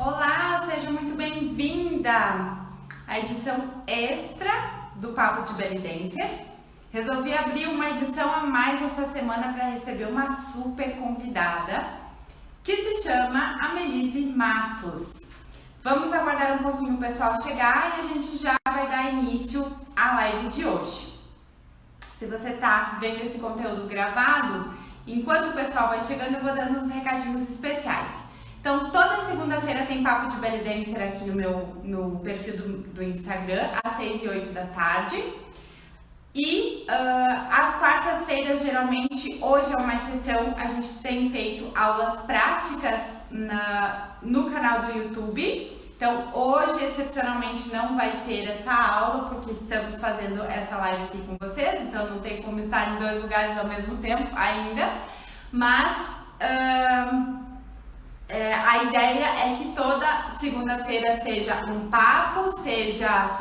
Olá, seja muito bem-vinda à edição extra do Papo de Belly Dancer. Resolvi abrir uma edição a mais essa semana para receber uma super convidada que se chama Amelise Matos. Vamos aguardar um pouquinho o pessoal chegar e a gente já vai dar início à live de hoje. Se você está vendo esse conteúdo gravado, enquanto o pessoal vai chegando, eu vou dando uns recadinhos especiais. Então, toda segunda-feira tem Papo de Belly Dancer aqui no perfil do Instagram, às 6 e 8 da tarde. E às quartas-feiras, geralmente, hoje é uma exceção, a gente tem feito aulas práticas no canal do YouTube. Então, hoje, excepcionalmente, não vai ter essa aula, porque estamos fazendo essa live aqui com vocês, então não tem como estar em dois lugares ao mesmo tempo ainda. Mas a ideia é que toda segunda-feira seja um papo, seja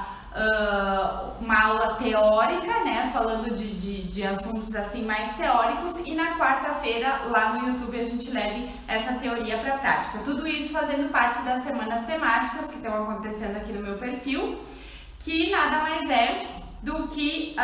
uma aula teórica, né, falando de assuntos assim mais teóricos, e na quarta-feira lá no YouTube a gente leve essa teoria para a prática. Tudo isso fazendo parte das semanas temáticas que estão acontecendo aqui no meu perfil, que nada mais é do que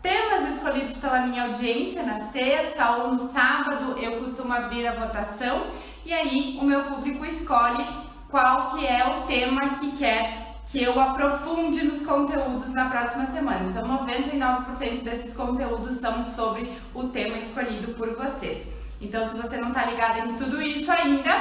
temas escolhidos pela minha audiência na sexta ou no sábado. Eu costumo abrir a votação e aí o meu público escolhe qual que é o tema que quer que eu aprofunde nos conteúdos na próxima semana. Então, 99% desses conteúdos são sobre o tema escolhido por vocês. Então, se você não está ligado em tudo isso ainda,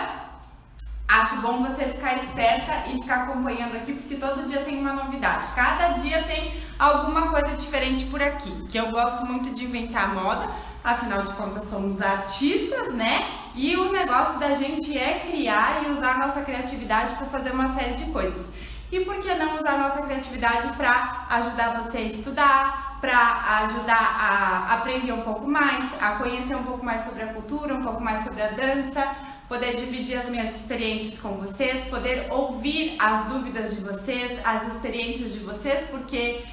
acho bom você ficar esperta e ficar acompanhando aqui, porque todo dia tem uma novidade. Cada dia tem alguma coisa diferente por aqui, que eu gosto muito de inventar moda, afinal de contas somos artistas, né? E o negócio da gente é criar e usar a nossa criatividade para fazer uma série de coisas. E por que não usar a nossa criatividade para ajudar você a estudar, para ajudar a aprender um pouco mais, a conhecer um pouco mais sobre a cultura, um pouco mais sobre a dança, poder dividir as minhas experiências com vocês, poder ouvir as dúvidas de vocês, as experiências de vocês, porque,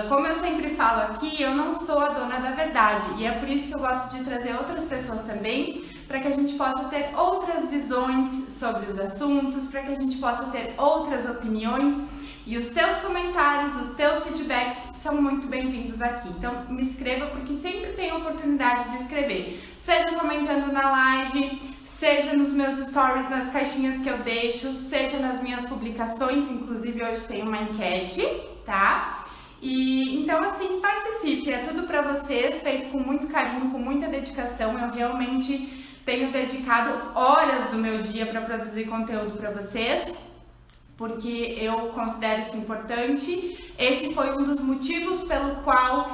como eu sempre falo aqui, eu não sou a dona da verdade, e é por isso que eu gosto de trazer outras pessoas também, para que a gente possa ter outras visões sobre os assuntos, para que a gente possa ter outras opiniões, e os teus comentários, os teus feedbacks são muito bem-vindos aqui. Então me escreva, porque sempre tem a oportunidade de escrever, seja comentando na live, seja nos meus stories, nas caixinhas que eu deixo, seja nas minhas publicações. Inclusive hoje tem uma enquete, tá? E então assim, participe, é tudo para vocês, feito com muito carinho, com muita dedicação. Eu realmente tenho dedicado horas do meu dia para produzir conteúdo para vocês, porque eu considero isso importante. Esse foi um dos motivos pelos quais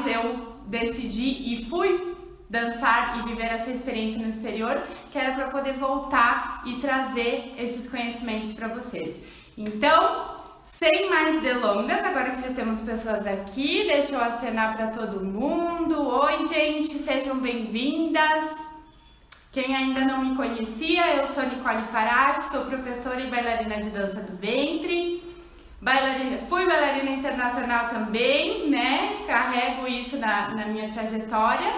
eu decidi e fui dançar e viver essa experiência no exterior, que era para poder voltar e trazer esses conhecimentos para vocês. Então, sem mais delongas, agora que já temos pessoas aqui, deixa eu acenar para todo mundo. Oi, gente, sejam bem-vindas. Quem ainda não me conhecia, eu sou Nicole Farache, sou professora e bailarina de dança do ventre. Fui bailarina internacional também, né? Carrego isso na minha trajetória.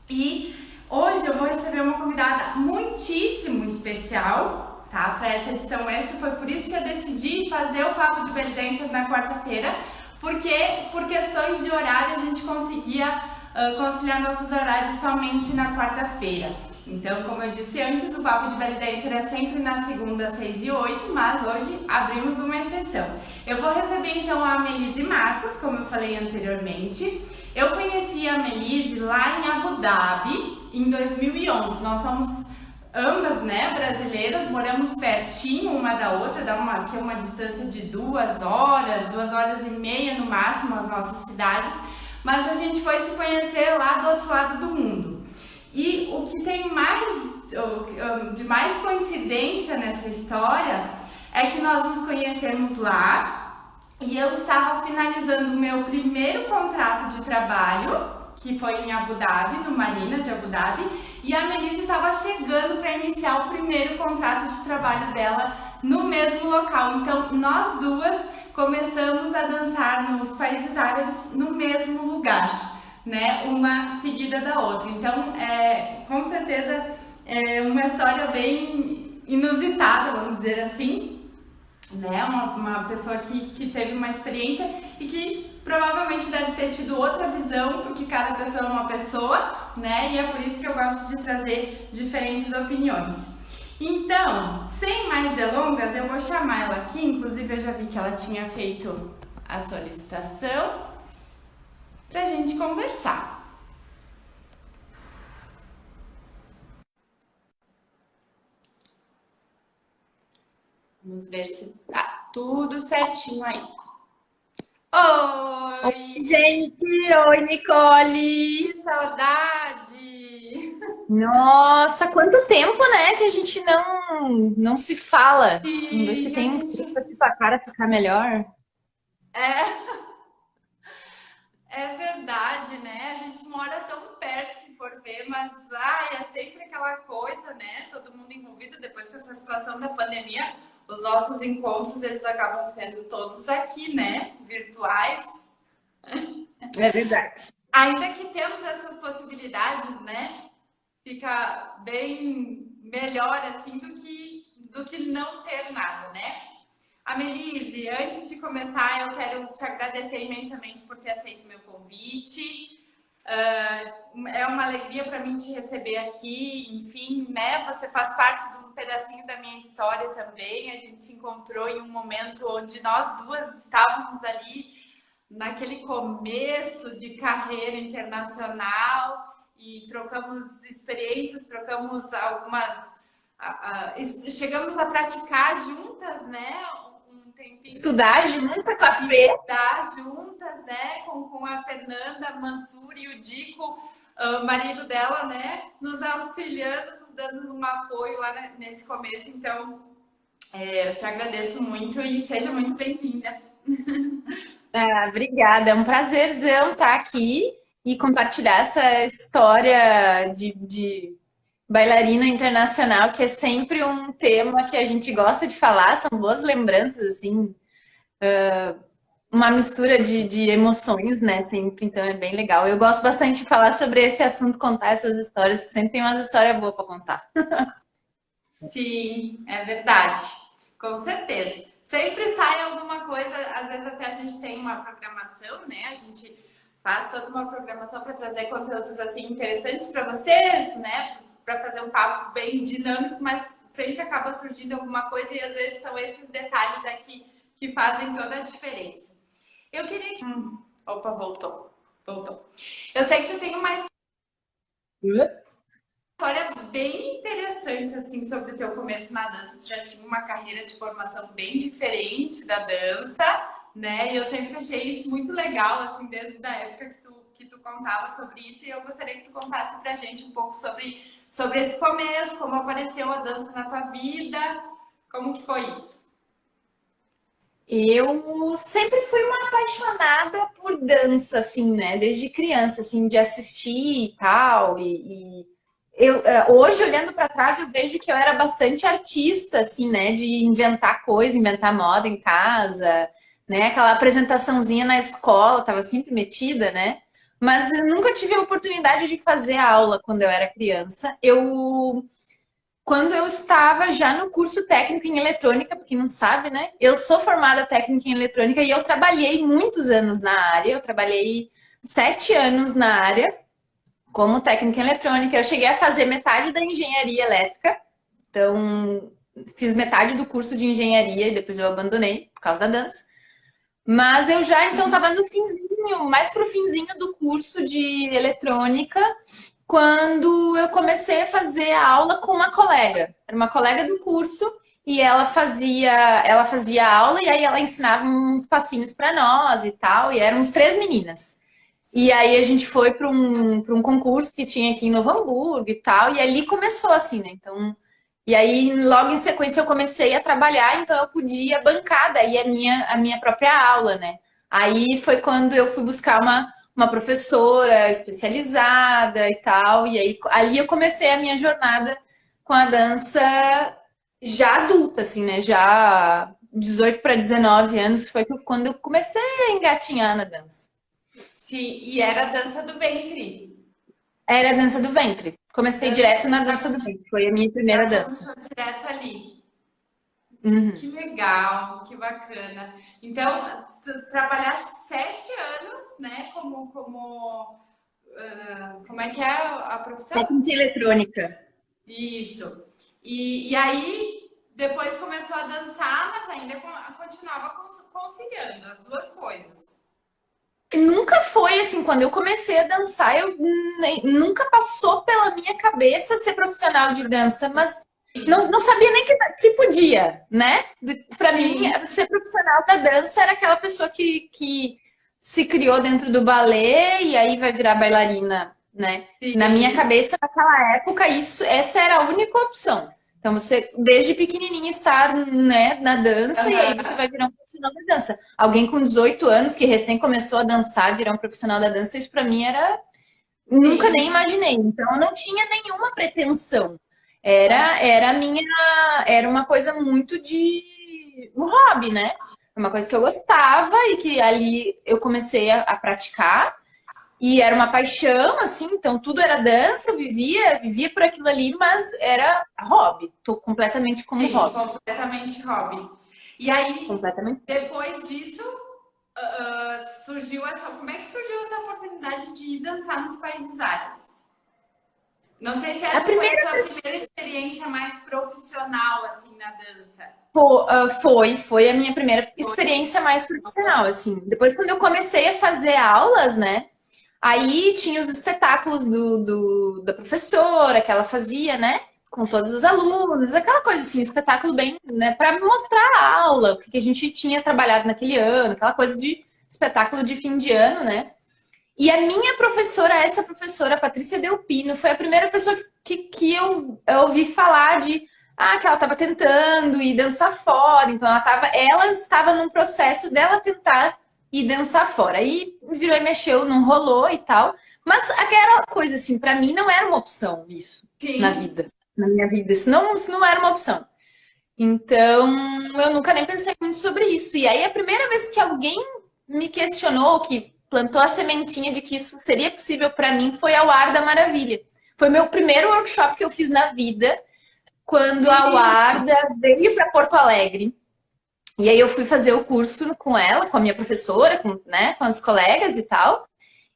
E hoje eu vou receber uma convidada muitíssimo especial, tá? Para essa edição extra, foi por isso que eu decidi fazer o Papo de Belly Dancer na quarta-feira, porque por questões de horário a gente conseguia conciliar nossos horários somente na quarta-feira. Então, como eu disse antes, o Papo de Belly Dancer é sempre na segunda, às 6 e 8, mas hoje abrimos uma exceção. Eu vou receber então a Amelise Matos, como eu falei anteriormente. Eu conheci a Amelise lá em Abu Dhabi em 2011. Nós somos ambas, né, brasileiras, moramos pertinho uma da outra, dá aqui uma distância de 2 horas e meia no máximo as nossas cidades, mas a gente foi se conhecer lá do outro lado do mundo. E o que tem de mais coincidência nessa história é que nós nos conhecemos lá e eu estava finalizando o meu primeiro contrato de trabalho, que foi em Abu Dhabi, no Marina de Abu Dhabi, e a Amelise estava chegando para iniciar o primeiro contrato de trabalho dela no mesmo local. Então, nós duas começamos a dançar nos países árabes no mesmo lugar, né? Uma seguida da outra. Então, com certeza É uma história bem inusitada, vamos dizer assim, né? Uma pessoa que teve uma experiência e que provavelmente deve ter tido outra visão, porque cada pessoa é uma pessoa, né? E é por isso que eu gosto de trazer diferentes opiniões. Então, sem mais delongas, eu vou chamar ela aqui. Inclusive, eu já vi que ela tinha feito a solicitação pra gente conversar. Vamos ver se tá tudo certinho aí. Oi, Oi! gente! Oi, Nicole! Que saudade! Nossa, quanto tempo, né, que a gente não se fala. Vamos ver se Sim, a tem um gente tempo aqui pra cara ficar melhor. é, é verdade, né? A gente mora tão perto, se for ver, mas ai, é sempre aquela coisa, né? Todo mundo envolvido. Depois com essa situação da pandemia, os nossos encontros eles acabam sendo todos aqui, né? Virtuais. É verdade. Ainda que temos essas possibilidades, né? Fica bem melhor assim do que não ter nada, né? Amelise, antes de começar, eu quero te agradecer imensamente por ter aceito meu convite. É uma alegria para mim te receber aqui. Enfim, né? Você faz parte de um pedacinho da minha história também. A gente se encontrou em um momento onde nós duas estávamos ali naquele começo de carreira internacional e trocamos experiências, trocamos algumas. Chegamos a praticar juntas, né? Um tempinho Estudar junto com a Fê. estudar juntas, né? Com a Fernanda Mansur e o Dico, marido dela, né? Nos auxiliando, nos dando um apoio lá nesse começo. Então, eu te agradeço muito e seja muito bem-vinda. Ah, obrigada, é um prazerzão estar aqui e compartilhar essa história de bailarina internacional, que é sempre um tema que a gente gosta de falar, são boas lembranças, assim, uma mistura de emoções, né? Sempre, então é bem legal. Eu gosto bastante de falar sobre esse assunto, contar essas histórias, que sempre tem umas histórias boas para contar. Sim, é verdade. Com certeza. Sempre sai alguma coisa, às vezes até a gente tem uma programação, né? A gente faz toda uma programação para trazer conteúdos assim interessantes para vocês, né? Para fazer um papo bem dinâmico, mas sempre acaba surgindo alguma coisa e às vezes são esses detalhes aqui que fazem toda a diferença. Eu queria que. Opa, voltou. Voltou. Eu sei que tu tem uma história bem interessante assim sobre o teu começo na dança. Tu já tinha uma carreira de formação bem diferente da dança, né? E eu sempre achei isso muito legal, assim, desde a época que tu contava sobre isso. E eu gostaria que tu contasse pra gente um pouco sobre esse começo, como apareceu a dança na tua vida, como que foi isso? Eu sempre fui uma apaixonada por dança, assim, né? Desde criança, assim, de assistir e tal. Hoje, olhando para trás, eu vejo que eu era bastante artista, assim, né? De inventar coisa, inventar moda em casa, né? Aquela apresentaçãozinha na escola, tava sempre metida, né? Mas eu nunca tive a oportunidade de fazer aula quando eu era criança. Quando eu estava já no curso técnico em eletrônica, porque não sabe, né? Eu sou formada técnica em eletrônica e eu trabalhei muitos anos na área. Eu trabalhei 7 anos na área como técnica em eletrônica. Eu cheguei a fazer metade da engenharia elétrica. Então, fiz metade do curso de engenharia e depois eu abandonei por causa da dança. Mas eu já então estava no finzinho, mais pro finzinho do curso de eletrônica, quando eu comecei a fazer a aula com uma colega. Era uma colega do curso e ela fazia aula e aí ela ensinava uns passinhos para nós e tal, e éramos 3 meninas. E aí a gente foi para um concurso que tinha aqui em Novo Hamburgo e tal, e ali começou assim, né? Então, e aí logo em sequência eu comecei a trabalhar, então eu podia bancar daí a minha própria aula, né? Aí foi quando eu fui buscar uma professora especializada e tal, e aí ali eu comecei a minha jornada com a dança já adulta, assim, né? Já 18 para 19 anos, foi quando eu comecei a engatinhar na dança. Sim, e era a dança do ventre. Era a dança do ventre. Comecei Dança, direto na dança do ventre. Foi a minha primeira já dança. começou direto ali. Que Uhum. legal, que bacana. Então, tu trabalhaste 7 anos, né? Como é que é a profissão? Técnica eletrônica. Isso. E aí, depois começou a dançar, mas ainda continuava conciliando as duas coisas. Nunca foi assim, quando eu comecei a dançar, nunca passou pela minha cabeça ser profissional de dança, mas não sabia nem que podia, né? Para mim, Sim, ser profissional da dança era aquela pessoa que se criou dentro do balé e aí vai virar bailarina, né? Na minha sim. cabeça, naquela época, essa era a única opção. Então, você, desde pequenininha, estar, né, na dança e aí você Aham. vai virar um profissional da dança. Alguém com 18 anos que recém começou a dançar, virar um profissional da dança, isso pra mim era. Nunca nem Sim. imaginei. Então, eu não tinha nenhuma pretensão. Aham. Era a minha. Era uma coisa muito de. Um hobby, né? Uma coisa que eu gostava e que ali eu comecei a praticar. E era uma paixão, assim, então tudo era dança, eu vivia por aquilo ali, mas era hobby. Tô completamente como Sim, hobby. completamente hobby. E aí, Completamente. depois disso, surgiu essa. Como é que surgiu essa oportunidade de dançar nos países árabes? Não sei se A essa foi a primeira tua vez primeira experiência mais profissional, assim, na dança. foi a minha primeira experiência mais profissional, assim. Depois, quando eu comecei a fazer aulas, né? Aí tinha os espetáculos da professora que ela fazia, né? Com todos os alunos, aquela coisa assim, espetáculo bem, né? Para mostrar a aula, o que a gente tinha trabalhado naquele ano, aquela coisa de espetáculo de fim de ano, né? E a minha professora, essa professora, a Patrícia Delpino, foi a primeira pessoa que eu ouvi falar de que ela estava tentando ir dançar fora. Então ela estava num processo dela tentar ir dançar fora. Aí virou e mexeu, não rolou e tal. Mas aquela coisa assim, para mim não era uma opção isso na Sim, vida, na minha vida. Isso não era uma opção. Então, eu nunca nem pensei muito sobre isso. E aí, a primeira vez que alguém me questionou, que plantou a sementinha de que isso seria possível para mim, foi ao Ar da Maravilha. Foi meu primeiro workshop que eu fiz na vida, quando a sim. Warda veio para Porto Alegre. E aí eu fui fazer o curso com ela, com a minha professora, né, com as colegas e tal.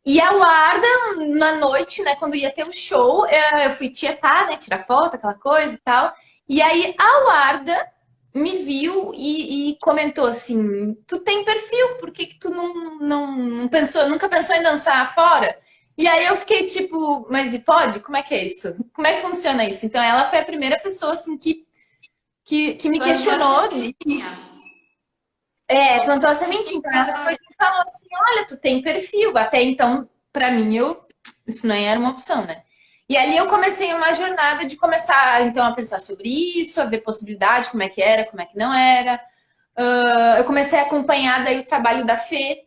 E a Warda, na noite, né, quando ia ter o show, eu fui tietar, né, tirar foto, aquela coisa e tal. E aí a Warda me viu e comentou assim: Tu tem perfil, por que que tu não pensou, nunca pensou em dançar fora? E aí eu fiquei tipo, mas e pode? Como é que é isso? Como é que funciona isso? Então ela foi a primeira pessoa assim que me Plantou a questionou, sementinha. plantou a sementinha. Então ela foi e falou assim: Olha, tu tem perfil. Até então, pra mim, isso nem era uma opção, né? E ali eu comecei uma jornada de começar, então, a pensar sobre isso, a ver possibilidade, como é que era, como é que não era. Eu comecei a acompanhar daí o trabalho da Fê,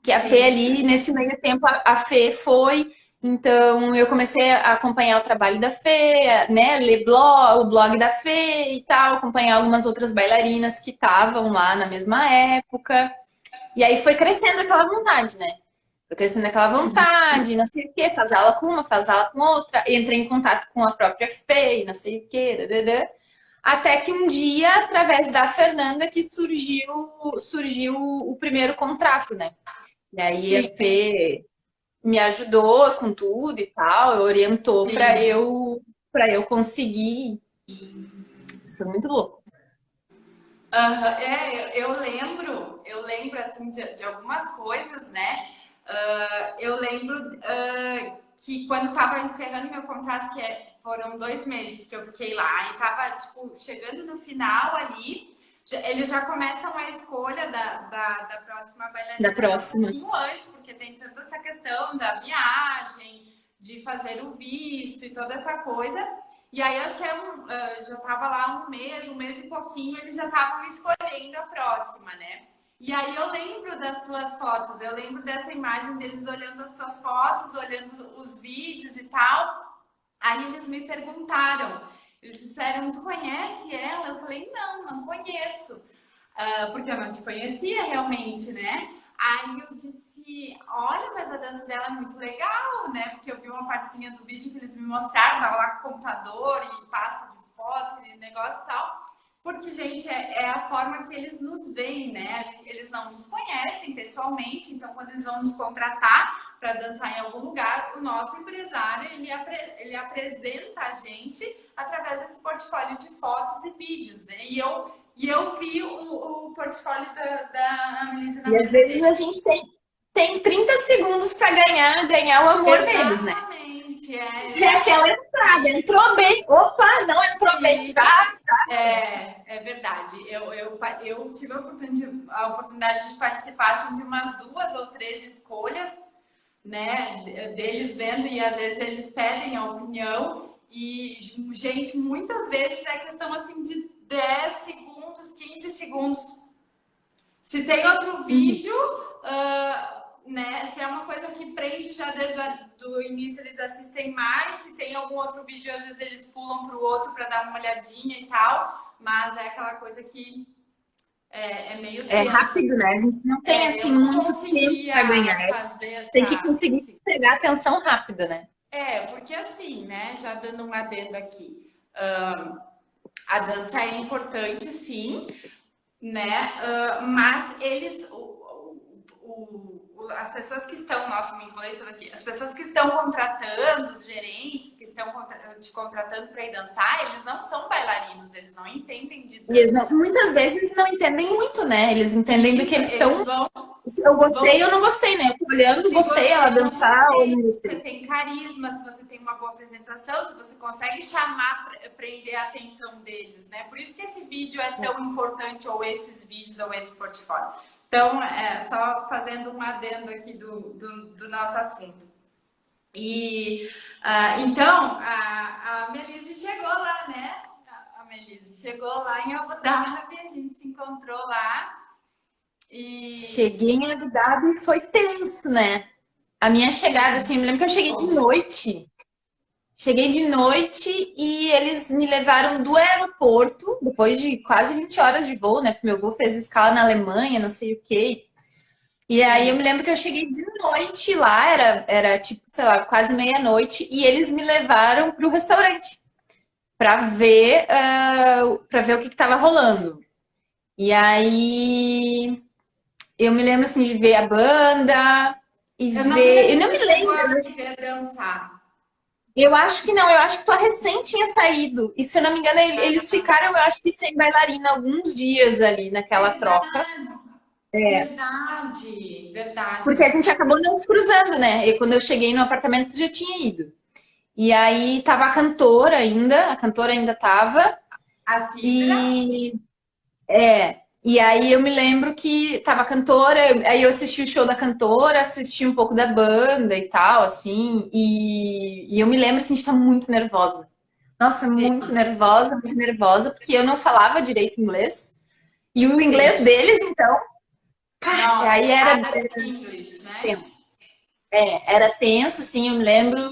que a Fê Sim, ali, nesse meio tempo, a Fê foi. Então, eu comecei a acompanhar o trabalho da Fê, né? Ler o blog da Fê e tal, acompanhar algumas outras bailarinas que estavam lá na mesma época. E aí foi crescendo aquela vontade, né? Foi crescendo aquela vontade, não sei o quê, faz aula com uma, faz aula com outra. Entrei em contato com a própria Fê, não sei o quê, dadadã. Até que um dia, através da Fernanda, que surgiu o primeiro contrato, né? E aí a sim, Fê me ajudou com tudo e tal, orientou sim. para eu conseguir. Isso foi muito louco. Aham, eu lembro assim de algumas coisas, né? Eu lembro que quando estava encerrando meu contrato, foram 2 meses que eu fiquei lá, e tava tipo chegando no final ali, eles já começam a escolha da próxima Da bailarina já um próxima. pouquinho antes, porque tem toda essa questão da viagem, de fazer o visto e toda essa coisa. E aí acho que já tava lá um mês e pouquinho, eles já estavam escolhendo a próxima, né? E aí eu lembro das tuas fotos, eu lembro dessa imagem deles olhando as tuas fotos, olhando os vídeos e tal. Aí eles me perguntaram, eles disseram, tu conhece ela? Eu falei, não, não conheço, porque eu não te conhecia realmente, né? Aí eu disse, olha, mas a dança dela é muito legal, né? Porque eu vi uma partezinha do vídeo que eles me mostraram, tava lá com o computador e pasta de foto e negócio e tal. Porque, gente, é a forma que eles nos veem, né? Eles não nos conhecem pessoalmente, então quando eles vão nos contratar para dançar em algum lugar, o nosso empresário, ele apresenta a gente através desse portfólio de fotos e vídeos, né? E eu vi o portfólio da Annelise na E às mesa vezes a dele. gente tem 30 segundos para ganhar o amor deles, né? Exatamente, É aquela entrada, entrou bem, opa, não entrou bem, sim, já. é verdade. Eu tive a oportunidade de participar assim, de umas 2 ou 3 escolhas, né, deles vendo, e às vezes eles pedem a opinião. E, gente, muitas vezes é questão assim de 10 segundos, 15 segundos. Se tem outro Uhum. vídeo, né? Se é uma coisa que prende já desde o início, eles assistem mais. Se tem algum outro vídeo, às vezes eles pulam para o outro para dar uma olhadinha e tal. Mas é aquela coisa que é meio É tenso. rápido, né? A gente não tem Eu assim não muito tempo para ganhar. conseguia fazer Tem que essa. conseguir pegar atenção rápida, né? Porque assim, né? Já dando um adendo aqui. A dança é importante, sim, né? Mas eles, as pessoas que estão, nossa, me enrolei isso daqui, as pessoas que estão contratando, os gerentes que estão te contratando para ir dançar, eles não são bailarinos, eles não entendem de E eles não, dança. muitas vezes não entendem muito, né? Eles entendem do que Isso, eles eles estão. vão, Se eu gostei vão ou não gostei, né? Eu tô olhando, se gostei ela gostei ou não dançar ou gostei, não se você gostei. tem carisma, se você tem uma boa apresentação, se você consegue chamar, prender a atenção deles, né? Por isso que esse vídeo é tão importante, ou esses vídeos, ou esse portfólio. Então, só fazendo um adendo aqui do nosso assunto. E então, a Melise chegou lá, né? A Melise chegou lá em Abu Dhabi, a gente se encontrou lá. E Cheguei em Abu Dhabi e foi tenso, né? A minha chegada, assim, eu me lembro que eu cheguei de foi. noite. Cheguei de noite e eles me levaram do aeroporto, depois de quase 20 horas de voo, né? Porque meu voo fez escala na Alemanha, não sei o quê. E aí eu me Sim. lembro que eu cheguei de noite lá, era tipo, sei lá, quase meia-noite, e eles me levaram pro restaurante pra ver, para ver o que que tava rolando. E aí eu me lembro assim de ver a banda e Eu não me ver. lembro Eu se não tu me chegou lembro. a me ver dançar. Eu acho que não, eu acho que tua recém tinha saído. E se eu não me engano, eles ficaram, eu acho que sem bailarina alguns dias ali naquela troca. Verdade, verdade, Porque verdade. a gente acabou não se cruzando, né? E quando eu cheguei no apartamento, já tinha ido. E aí tava a cantora ainda tava. A Sidra, E e aí eu me lembro que tava a cantora, aí eu assisti o show da cantora, assisti um pouco da banda e tal, assim, e eu me lembro assim, de estar muito nervosa. Nossa, sim, muito nervosa, porque eu não falava direito inglês. E o inglês sim. deles, então, Nossa, aí era bad English, né? tenso. Era tenso, assim, eu me lembro.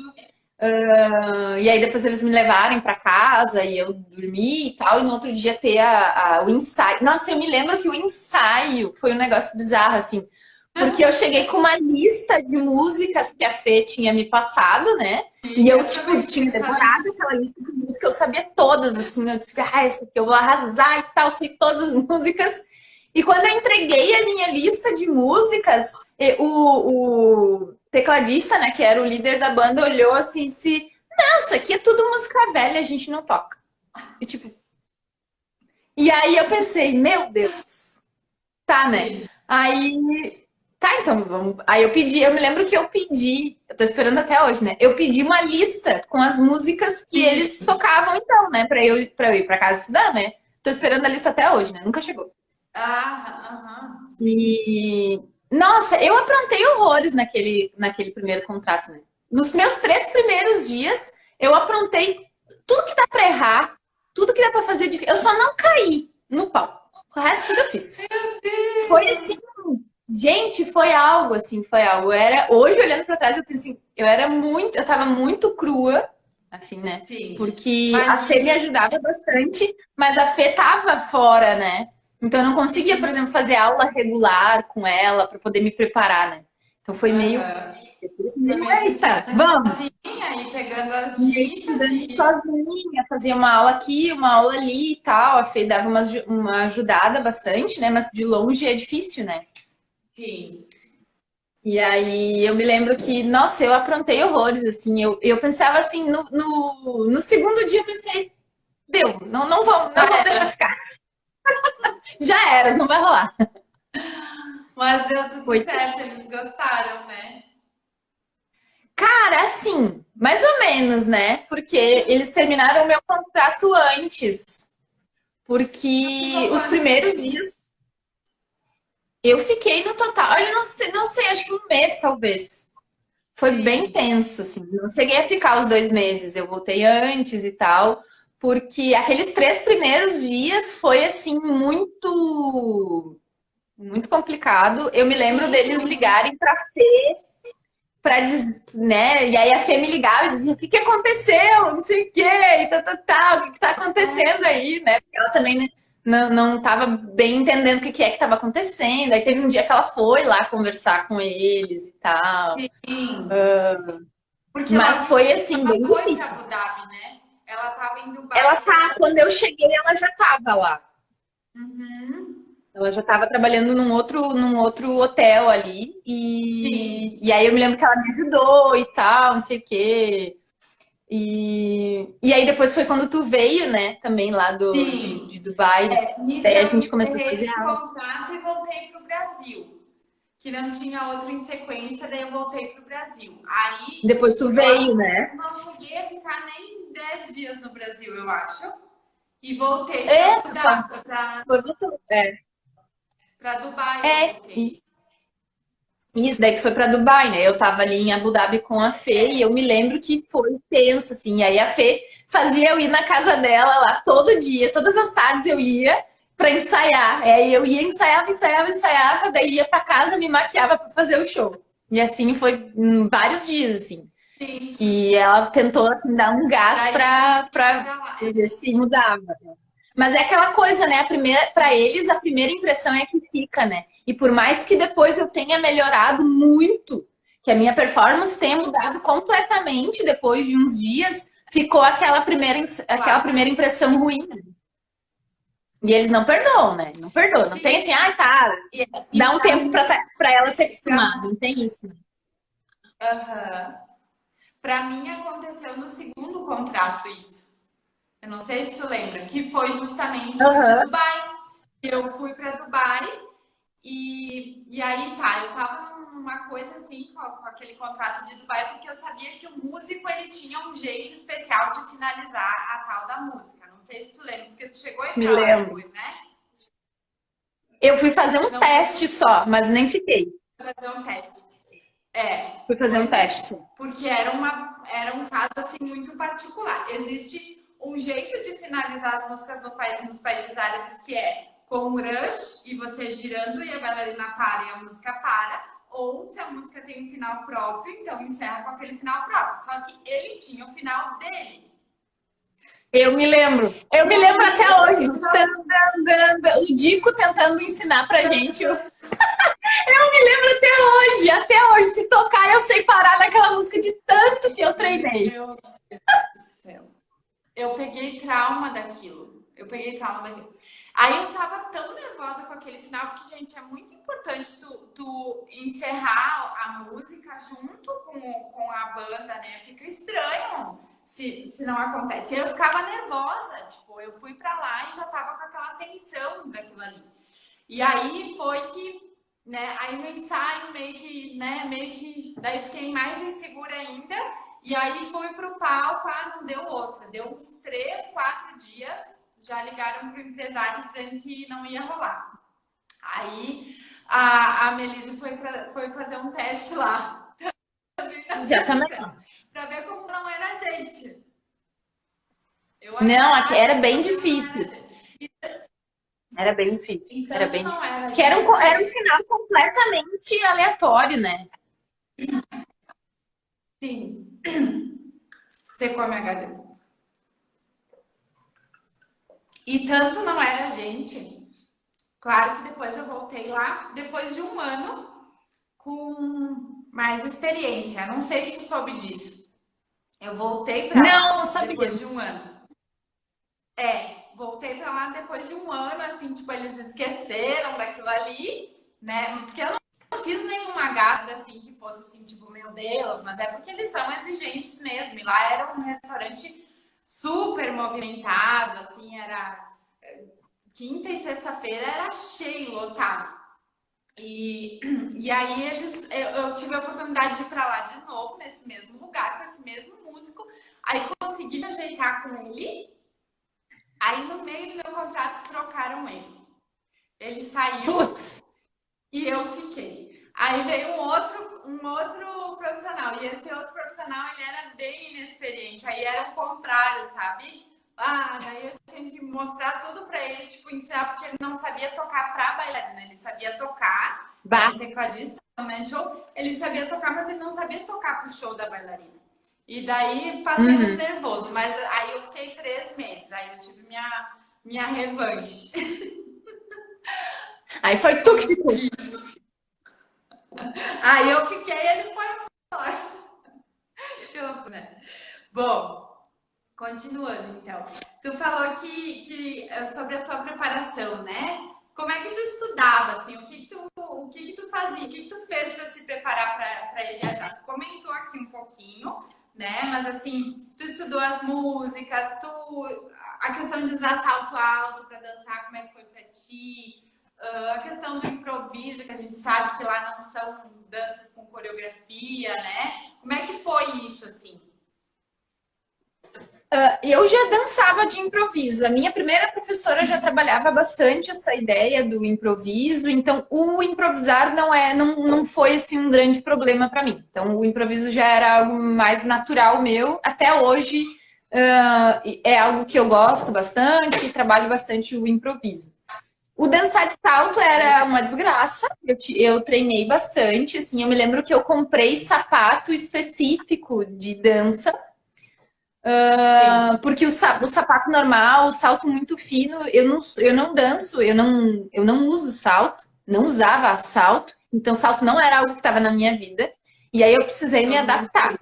E aí depois eles me levarem para casa e eu dormi e tal, e no outro dia ter o ensaio. Nossa, eu me lembro que o ensaio foi um negócio bizarro, assim, porque eu cheguei com uma lista de músicas que a Fê tinha me passado, né? E Sim, eu, eu tipo, também tinha tinha essa lista. devorado aquela lista de músicas, eu sabia todas, assim, eu disse, essa aqui eu vou arrasar e tal, sei todas as músicas. E quando eu entreguei a minha lista de músicas, o tecladista, né, que era o líder da banda, olhou assim e disse: Não, isso aqui é tudo música velha, a gente não toca. E, tipo, e aí eu pensei, meu Deus, tá, né? Sim. Aí, tá, então vamos. Aí eu me lembro que eu pedi, eu tô esperando até hoje, né? Eu pedi uma lista com as músicas que Sim. eles tocavam, então, né, pra eu ir pra casa estudar, né? Tô esperando a lista até hoje, né? Nunca chegou. Aham, sim. E, nossa, eu aprontei horrores naquele primeiro contrato, né? Nos meus 3 primeiros dias, eu aprontei tudo que dá pra errar, tudo que dá pra fazer de. Eu só não caí no pau. O resto tudo eu fiz. Meu Foi assim, Deus! gente, foi algo assim, foi algo. Hoje olhando pra trás, eu pensei, eu tava muito crua, assim, né? Sim, Porque a Fê me imagino. ajudava bastante, mas a Fê tava fora, né? Então eu não conseguia, por exemplo, fazer aula regular com ela para poder me preparar, né? Então foi meio, Aham. eu falei assim, Foi meio, meio que eita, estudando vamos! sozinha e pegando as E aí dicas estudando e sozinha, fazia uma aula aqui, uma aula ali e tal. A Fê dava uma ajudada bastante, né? Mas de longe é difícil, né? sim. E aí eu me lembro que, nossa, eu aprontei horrores, assim. Eu pensava assim, no segundo dia eu pensei, deu, não vamos deixar ficar. Já era, não vai rolar. Mas deu tudo Foi. certo, eles gostaram, né? Cara, assim, mais ou menos, né? Porque eles terminaram o meu contrato antes. Porque Ficou os quanto primeiros tempo? dias eu fiquei no total, olha, não sei, acho que um mês talvez. Foi bem Sim, tenso, assim. Não cheguei a ficar os 2 meses, eu voltei antes e tal, porque aqueles 3 primeiros dias foi assim muito complicado. Eu me lembro sim, deles ligarem pra né? E aí a Fê me ligava e dizia: o que que aconteceu? Não sei o quê, e o que que tá acontecendo aí, né? Porque ela também, né, não tava bem entendendo o que que é que tava acontecendo. Aí teve um dia que ela foi lá conversar com eles e tal. sim. Porque Mas logo em foi seguida assim, ela bem foi para difícil. Abu Dhabi, né? Ela estava em Ela Dubai tá, quando eu cheguei, ela já tava lá. Uhum. Ela já estava trabalhando num outro hotel ali. E Sim, aí eu me lembro que ela me ajudou e tal, não sei o quê. E aí depois foi quando tu veio, né? Também lá de sim. Dubai. Nisso Daí a eu gente começou a encerrei fazer esse aula. contrato e voltei para o Brasil. Que não tinha outro em sequência, daí eu voltei para o Brasil. Aí Depois tu eu acho veio, que né? não cheguei a ficar nem 10 dias no Brasil, eu acho. E voltei para É, Abu tu só Dhabi, foi voltou. para Dubai eu É, voltei. isso. Isso, daí tu foi pra Dubai, né? Eu tava ali em Abu Dhabi com a Fê e eu me lembro que foi tenso, assim. E aí a Fê fazia eu ir na casa dela lá todo dia, todas as tardes eu ia pra ensaiar. Aí eu ia, ensaiava, daí ia pra casa, me maquiava pra fazer o show. E assim foi vários dias, assim, Sim, que ela tentou, assim, dar um gás daí ia pra para lá. ver se mudava. Mas é aquela coisa, né? Para Sim, eles, a primeira impressão é que fica, né? E por mais que depois eu tenha melhorado muito, que a minha performance tenha mudado completamente depois de uns dias, ficou aquela claro. primeira impressão ruim. Né? E eles não perdoam, né? Não perdoam. Não tem Sim, assim, ah, tá, e dá um para tempo para ela se pra, acostumar. Não tem isso. uhum. Para mim aconteceu no segundo contrato isso. Eu não sei se tu lembra, que foi justamente o de Aham. Dubai. Eu fui para Dubai e aí tá, eu tava numa coisa assim com aquele contrato de Dubai, porque eu sabia que o músico ele tinha um jeito especial de finalizar a tal da música. Não sei se tu lembra, porque tu chegou aí Me pra lá lembro. depois, né? Eu fui fazer um Não sei se teste tu só, mas nem fiquei. vai fazer um teste. É, Fui fazer um pois teste é. só. Porque era um caso assim muito particular. Existe um jeito de finalizar as músicas nos países árabes que é com um rush e você girando e a bailarina para e a música para. Ou se a música tem um final próprio, então encerra com aquele final próprio. Só que ele tinha o final dele. Eu me lembro. Eu E me lembro aí até eu hoje peguei do tan, tan, tan, tan. O Dico tentando ensinar pra gente. Eu me lembro até hoje. Se tocar, eu sei parar naquela música de tanto que eu treinei. Meu Deus do céu. Eu peguei trauma daquilo. Eu peguei trauma daquilo. Aí eu tava tão nervosa com aquele final, porque, gente, é muito importante tu encerrar a música junto com a banda, né? Fica estranho se não acontece. Eu ficava nervosa, tipo, eu fui pra lá e já tava com aquela tensão daquilo ali. E aí foi que, né, aí no ensaio meio que, daí fiquei mais insegura ainda, e aí fui pro palco, não deu outra, deu uns 3, 4 dias, já ligaram pro empresário dizendo que não ia rolar. Aí a Melise foi fazer um teste lá, Já também. pra ver como não era a gente. Eu ainda Não, aqui era acho bem que não era a difícil. gente. Era bbem difícil. Era Enquanto bem não difícil. era a Porque era um gente, final completamente aleatório, né? sim, secou a minha garganta. E tanto não era a gente Claro que depois eu voltei lá, depois de um ano, com mais experiência. Não sei se tu soube disso. Eu voltei pra Não, não lá sabia. depois de um ano. Voltei pra lá depois de um ano, assim, tipo, eles esqueceram daquilo ali, né? Porque eu não fiz nenhuma gata, assim, que fosse assim, tipo, meu Deus, mas é porque eles são exigentes mesmo. E lá era um restaurante super movimentado, assim, era quinta e sexta-feira era cheio, lotado. E, e aí eu tive a oportunidade de ir para lá de novo, nesse mesmo lugar, com esse mesmo músico. Aí consegui me ajeitar com ele. Aí no meio do meu contrato trocaram ele. Ele saiu Putz. e eu fiquei. Aí veio um outro profissional. E esse outro profissional, ele era bem inexperiente. Aí era o contrário, sabe? Ah, daí eu tinha que mostrar tudo pra ele, tipo, ensinar, porque ele não sabia tocar pra bailarina. Ele sabia tocar, era Bah. um tecladista, né, show. Ele sabia tocar, mas ele não sabia tocar pro show da bailarina. E daí passei uns Uhum. nervosos, mas aí eu fiquei 3 meses. Aí eu tive minha revanche. Aí foi tu que ficou. Aí eu fiquei, ele foi embora. Né? Bom, continuando então. Tu falou que sobre a tua preparação, né? Como é que tu estudava, assim? O que que tu fazia? O que que tu fez para se preparar para ir viajar? Tu comentou aqui um pouquinho, né? Mas assim, tu estudou as músicas, a questão de usar salto alto para dançar, como é que foi para ti? A questão do improviso, que a gente sabe que lá não são danças com coreografia, né? Como é que foi isso, assim? Eu já dançava de improviso. A minha primeira professora já trabalhava bastante essa ideia do improviso, então o improvisar não foi assim um grande problema para mim. Então o improviso já era algo mais natural meu. Até hoje é algo que eu gosto bastante e trabalho bastante o improviso. O dançar de salto era uma desgraça. Eu treinei bastante, assim. Eu me lembro que eu comprei sapato específico de dança Sim. porque o sapato normal, o salto muito fino, eu não danço, eu não uso salto, não usava salto, então salto não era algo que estava na minha vida. E aí eu precisei me Uhum. adaptar.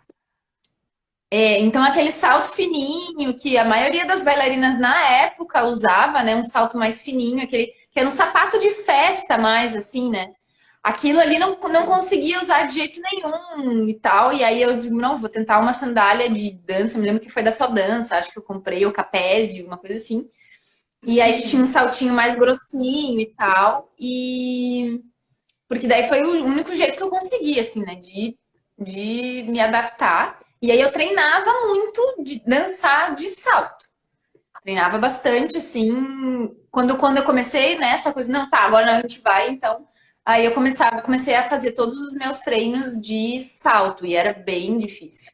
Então aquele salto fininho que a maioria das bailarinas na época usava, né, um salto mais fininho, aquele que era um sapato de festa mais assim, né? Aquilo ali não conseguia usar de jeito nenhum e tal. E aí eu digo, não, vou tentar uma sandália de dança. Eu me lembro que foi da Só Dança, acho que eu comprei o Capésio, uma coisa assim. E aí tinha um Sim. saltinho mais grossinho e tal. E porque daí foi o único jeito que eu consegui, assim, né? De me adaptar. E aí eu treinava muito de dançar de salto. Treinava bastante, assim. Quando eu comecei, né, essa coisa, não, tá, agora a gente vai, então. Aí comecei a fazer todos os meus treinos de salto, e era bem difícil.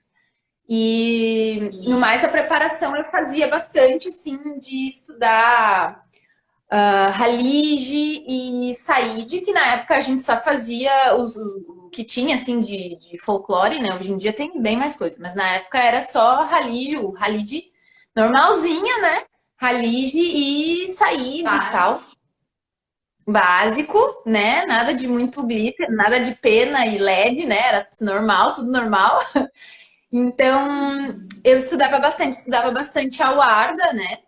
E no mais a preparação eu fazia bastante, assim, de estudar Halige e Said, que na época a gente só fazia o que tinha, assim, de folclore, né? Hoje em dia tem bem mais coisas, mas na época era só Halige, o Halige normalzinha, né? Halige e Said e Base. tal. Básico, né? Nada de muito glitter, nada de pena e LED, né? Era normal, tudo normal. Então, estudava bastante a Warda, né?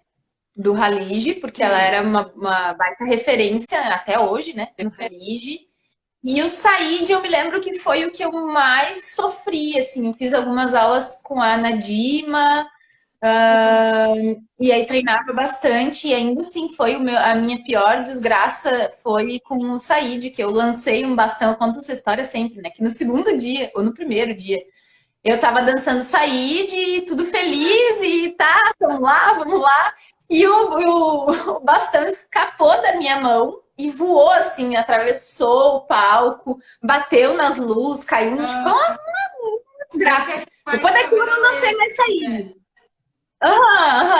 Do Halige, porque ela era Sim. uma baita referência até hoje, né? No Halige. E o Said, eu me lembro que foi o que eu mais sofri, assim. Eu fiz algumas aulas com a Nadima, e aí treinava bastante, e ainda assim foi a minha pior desgraça foi com o Said, que eu lancei um bastão, eu conto essa história sempre, né? Que no segundo dia, ou no primeiro dia, eu tava dançando Said, tudo feliz, e tá, vamos lá. E o bastão escapou da minha mão e voou assim, atravessou o palco, bateu nas luzes, caiu no chão, Ah, uma meio que desgraça. foi Depois em daquilo eu câmera não lancei lenta, mais Said. né?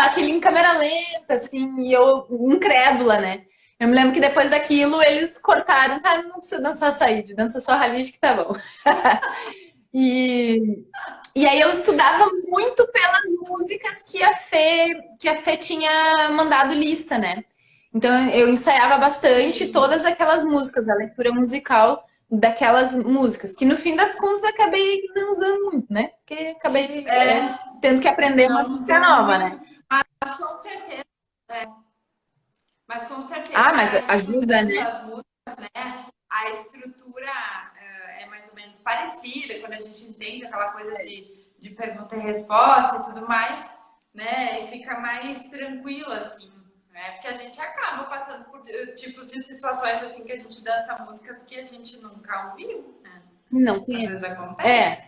Aquele em câmera lenta, assim, e eu incrédula, né? Eu me lembro que depois daquilo eles cortaram, tá, não precisa dançar Said, dança só Halige que tá bom. E, e aí eu estudava muito pelas músicas que a Fê tinha mandado lista, né? Então eu ensaiava bastante todas aquelas músicas, a leitura musical daquelas músicas, que no fim das contas acabei não usando muito, né? Porque acabei É, tendo que aprender umas não músicas usou novas, muito, né? mas com certeza, mas com Ah, certeza, mas ajuda, estudando né? as músicas, né, a estrutura é mais ou menos parecida, quando a gente entende aquela coisa de pergunta e resposta e tudo mais, né, e fica mais tranquilo, assim, né, porque a gente acaba passando por tipos de situações, assim, que a gente dança músicas que a gente nunca ouviu, né, Não às conheço. vezes acontece.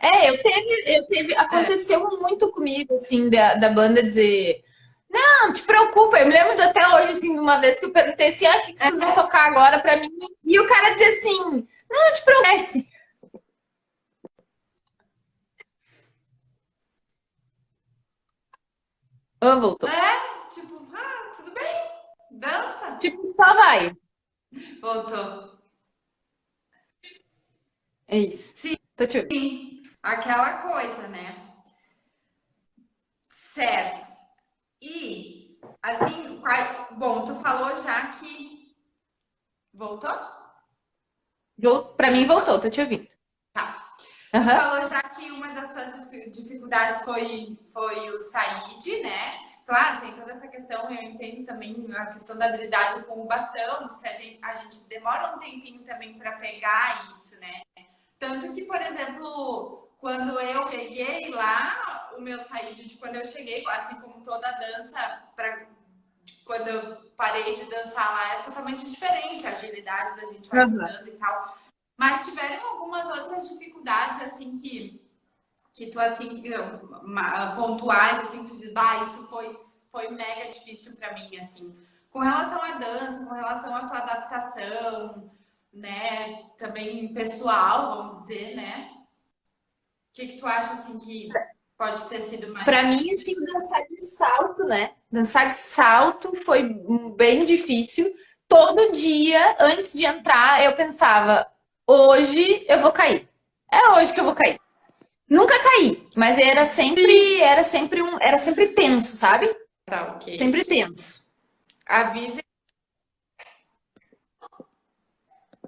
Aconteceu muito comigo, assim, da banda dizer, não te preocupa, eu me lembro até hoje, assim, de uma vez que eu perguntei assim, o que vocês vão tocar agora pra mim? E o cara dizia assim, não te preocupe. Ah, voltou. É, tipo, tudo bem, dança. Tipo, só vai. Voltou. É isso. Sim, Tô te ouvindo. aquela coisa, né? Certo. E, assim, bom, tu falou já que. Voltou? Pra mim Voltou? voltou, tô te ouvindo. Tá. Tu Aham. falou já que uma das suas dificuldades foi o Said, né? Claro, tem toda essa questão, eu entendo também a questão da habilidade com o bastão, se a gente demora um tempinho também para pegar isso, né? Tanto que, por exemplo, quando eu cheguei lá, o meu Said de quando eu cheguei, assim como toda dança, quando eu parei de dançar lá, é totalmente diferente, a agilidade da gente vai Aham. mudando e tal. Mas tiveram algumas outras dificuldades, assim, que tu, assim, pontuais, assim, tu diz, isso foi mega difícil pra mim, assim. Com relação à dança, com relação à tua adaptação, né, também pessoal, vamos dizer, né? O que que tu acha, assim, que pode ter sido mais Pra mim, difícil? assim, dançar de salto, né? Dançar de salto foi bem difícil. Todo dia, antes de entrar, eu pensava, hoje eu vou cair. É hoje que eu vou cair. Nunca caí, mas era sempre tenso, sabe? Tá, ok. Sempre tenso. Avisa.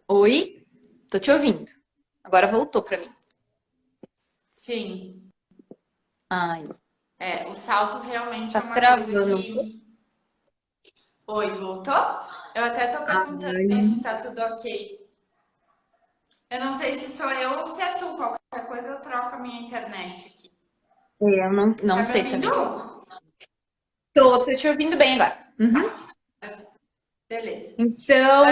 Oi? Tô te ouvindo. Agora voltou pra mim. Sim. Ai, O salto realmente tá é uma coisa travando um pouco. que. Oi, voltou? Eu até tô perguntando aí Ai, se tá tudo ok. Eu não sei se sou eu ou se é tu. Qualquer coisa eu troco a minha internet aqui. eu não Tá me sei ouvindo? também. Tô te ouvindo bem agora. Uhum. Beleza. E Então,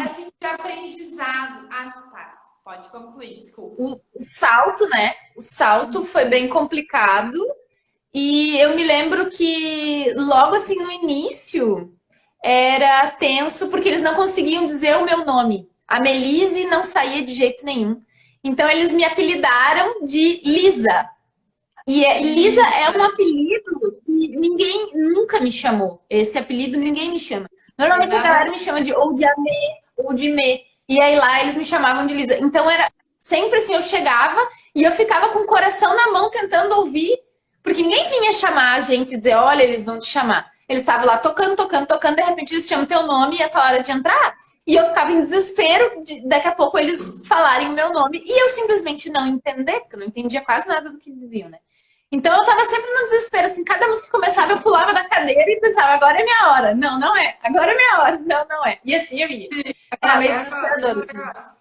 assim, de aprendizado. Tá. Pode concluir, desculpa. o salto, né? O salto foi bem complicado. E eu me lembro que logo assim no início era tenso porque eles não conseguiam dizer o meu nome. A Melise não saía de jeito nenhum. Então eles me apelidaram de Lisa. Lisa é um Lisa. apelido que ninguém nunca me chamou. Esse apelido ninguém me chama. Normalmente a galera Aham. me chama de ou de Amê ou de Mê. E aí lá eles me chamavam de Lisa. Então era sempre assim, eu chegava e eu ficava com o coração na mão tentando ouvir, porque ninguém vinha chamar a gente e dizer, olha, eles vão te chamar. Eles estavam lá tocando, tocando, tocando, de repente eles chamam teu nome e é a tua hora de entrar. E eu ficava em desespero de daqui a pouco eles falarem o meu nome e eu simplesmente não entender, porque eu não entendia quase nada do que diziam, né? Então eu tava sempre no desespero, assim, cada música que começava eu pulava da cadeira e pensava, agora é minha hora. Não, não é. Agora é minha hora. Não, não é. E assim eu ia. Era meio desesperador, assim. Agora.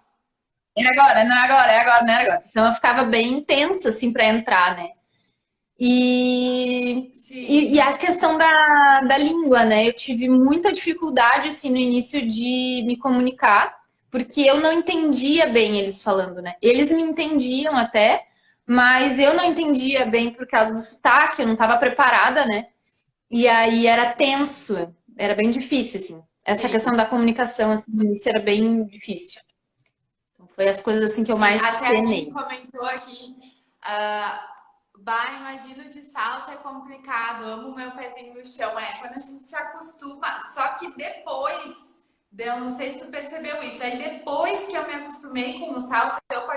É agora, não é agora, é agora, não é agora. Então eu ficava bem intensa, assim, pra entrar, né? E Sim. a questão da língua, né? Eu tive muita dificuldade, assim, no início de me comunicar, porque eu não entendia bem eles falando, né? Eles me entendiam até, mas eu não entendia bem por causa do sotaque, eu não estava preparada, né? E aí era tenso, era bem difícil, assim. Essa Sim. questão da comunicação, assim, no início era bem difícil. Então, foi as coisas, assim, que eu Sim, mais até alguém penei. comentou aqui, ah, imagino de salto é complicado, amo o meu pezinho no chão. Quando a gente se acostuma, só que depois, eu não sei se tu percebeu isso, daí depois que eu me acostumei com o salto, eu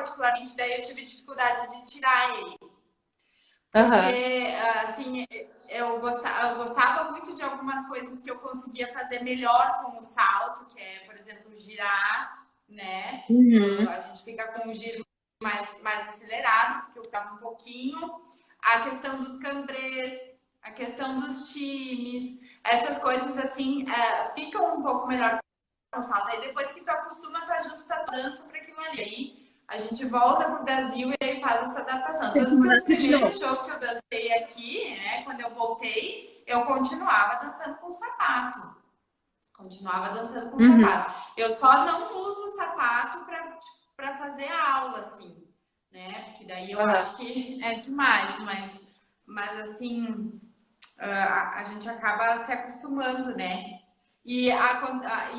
daí eu tive dificuldade de tirar ele. Aham. Porque, assim, eu gostava muito de algumas coisas que eu conseguia fazer melhor com o salto, que é, por exemplo, girar, né? Uhum. A gente fica com o giro mais acelerado, porque eu ficava um pouquinho. A questão dos cambrês, a questão dos times, essas coisas assim, ficam um pouco melhor com o salto. Aí depois que tu acostuma, tu ajusta a dança para aquilo ali. Aí a gente volta pro Brasil e aí faz essa adaptação. Tem que Tanto que os mudar tudo de primeiros novo. shows que eu dancei aqui, né, quando eu voltei, eu continuava dançando com sapato. Continuava dançando com Uhum. sapato. Eu só não uso o sapato para fazer aula, assim, né? Porque daí eu Aham. acho que é demais, mas assim, a gente acaba se acostumando, né? E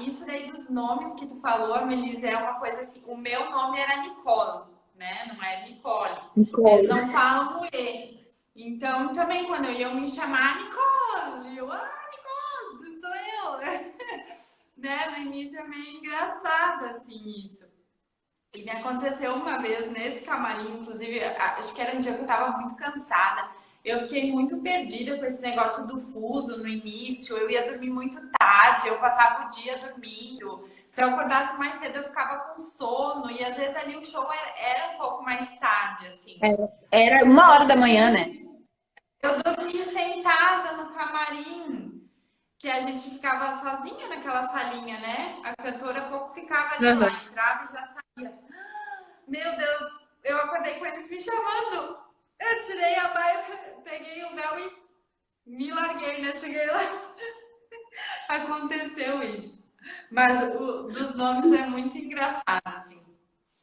isso daí dos nomes que tu falou, Melissa, é uma coisa assim. O meu nome era Nicole, né? Não é Nicole. Eles Nicole. não falam o E. Então, também quando eu ia me chamar Nicole, Nicole, sou eu. Né? No início é meio engraçado, assim, isso. E me aconteceu uma vez nesse camarim, inclusive, acho que era um dia que eu tava muito cansada. Eu fiquei muito perdida com esse negócio do fuso no início. Eu ia dormir muito tarde, eu passava o dia dormindo. Se eu acordasse mais cedo, eu ficava com sono. E às vezes ali o show era um pouco mais tarde, assim. Era 1 hora da manhã, né? Eu dormi sentada no camarim, que a gente ficava sozinha naquela salinha, né? A cantora pouco ficava ali lá, Aham. entrava e já saía. Meu Deus, eu acordei com eles me chamando. Eu tirei a baia, peguei o véu e me larguei, né? Cheguei lá, aconteceu isso. Mas dos nomes é muito engraçado, assim.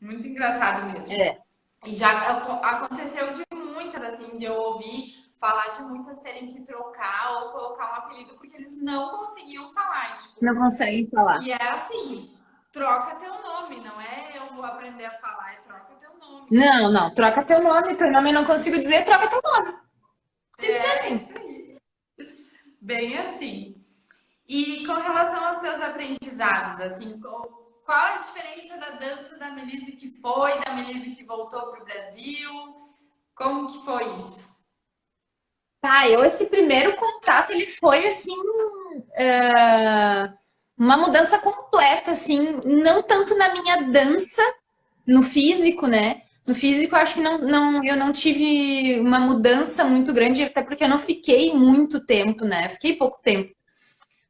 Muito engraçado mesmo. É, E já aconteceu de muitas, assim, de eu ouvir falar de muitas terem que trocar ou colocar um apelido porque eles não conseguiam falar. não Tipo, conseguem falar. e é assim, troca teu nome, não é eu vou aprender a falar, é troca teu nome. Não, não, troca teu nome eu não consigo dizer, troca teu nome. Simples É assim. isso aí. Bem assim. E com relação aos teus aprendizados, assim, qual a diferença da dança da Melise que foi, da Melise que voltou para o Brasil? Como que foi isso? Tá, esse primeiro contato, ele foi assim, é, uma mudança completa, assim, não tanto na minha dança, no físico, né? No físico, eu acho que eu não tive uma mudança muito grande, até porque eu não fiquei muito tempo, né? Fiquei pouco tempo.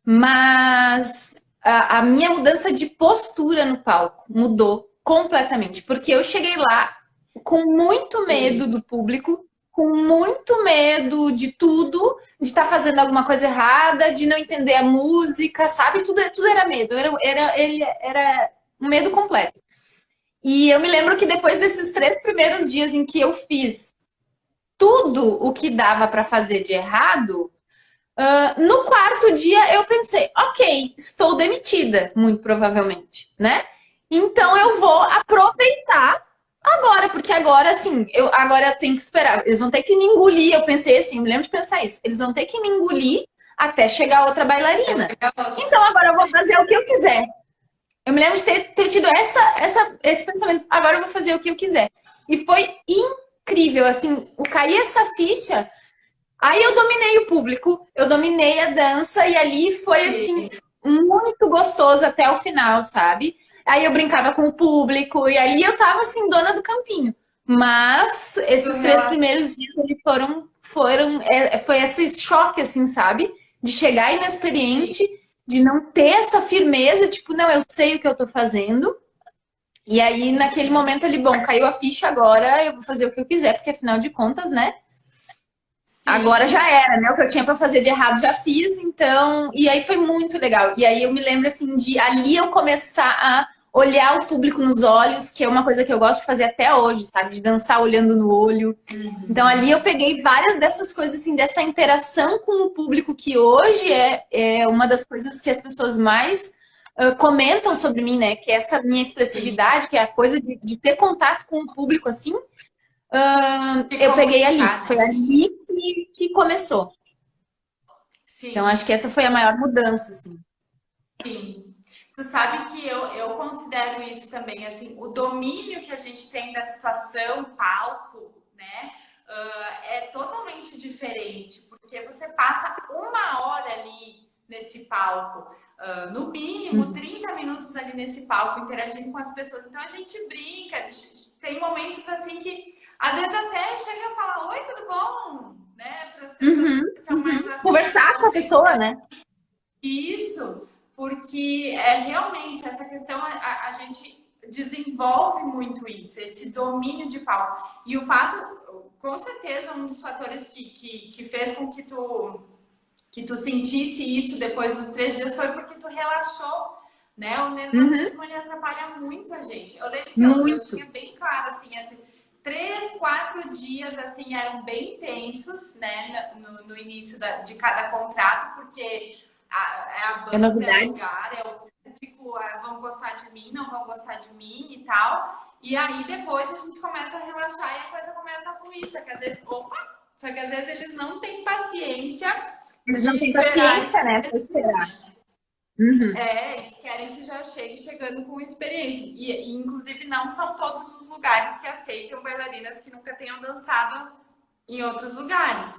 Mas a minha mudança de postura no palco mudou completamente, porque eu cheguei lá com muito medo Sim. do público, com muito medo de tudo, de estar fazendo alguma coisa errada, de não entender a música, sabe? Tudo era medo, era um medo completo. E eu me lembro que depois desses 3 primeiros dias em que eu fiz tudo o que dava para fazer de errado, no quarto dia eu pensei, ok, estou demitida, muito provavelmente, né? Então eu vou aproveitar agora, porque agora assim, agora eu tenho que esperar. Eles vão ter que me engolir. Eu pensei assim, me lembro de pensar isso. Eles vão ter que me engolir até chegar outra bailarina. Então agora eu vou fazer o que eu quiser. Eu me lembro de ter tido esse pensamento. Agora eu vou fazer o que eu quiser. E foi incrível, assim, o cair essa ficha. Aí eu dominei o público, eu dominei a dança e ali foi assim Sim. muito gostoso até o final, sabe? Aí eu brincava com o público e ali eu tava assim dona do campinho. Mas Tu esses três rela- primeiros dias ali foi esse choque assim, sabe? De chegar inexperiente, de não ter essa firmeza, tipo, não, eu sei o que eu tô fazendo. E aí naquele momento ali, bom, caiu a ficha agora, eu vou fazer o que eu quiser, porque afinal de contas, né? Agora Sim. já era, né? O que eu tinha pra fazer de errado já fiz, então. E aí foi muito legal. E aí eu me lembro assim de ali eu começar a olhar o público nos olhos, que é uma coisa que eu gosto de fazer até hoje, sabe? De dançar olhando no olho. Então ali eu peguei várias dessas coisas assim, dessa interação com o público que hoje é uma das coisas que as pessoas mais comentam sobre mim, né? Que é essa minha Sim. expressividade, que é a coisa de ter contato com o público assim. Se Eu peguei ali. comunicar, Foi né? ali que começou. Então, Sim. acho que essa foi a maior mudança, assim. Sim. Tu sabe que eu considero isso também, assim, o domínio que a gente tem da situação, palco, né? é totalmente diferente, porque você passa 1 hora ali nesse palco, no mínimo 30 minutos ali nesse palco, interagindo com as pessoas. Então a gente brinca, tem momentos assim que às vezes até chega a falar, oi, tudo bom? Né? Para as pessoas que são mais assim, Conversar com a pessoa, né? Isso, porque realmente essa questão a gente desenvolve muito isso, esse domínio de palco. E o fato, com certeza, um dos fatores que fez com que tu sentisse isso depois dos 3 dias foi porque tu relaxou, né? O nervosismo ele atrapalha muito a gente. Eu lembro que eu tinha bem claro, assim, 3, 4 dias, assim, eram bem tensos, né? No início de cada contrato, porque é a banda, é o lugar, é o público, vão gostar de mim, não vão gostar de mim e tal. E aí depois a gente começa a relaxar e a coisa começa a fluir. Só que às vezes eles não têm paciência. Eles não têm paciência, né, pra esperar. Eles querem que já chegue chegando com experiência. E inclusive não são todos os lugares que aceitam bailarinas que nunca tenham dançado em outros lugares,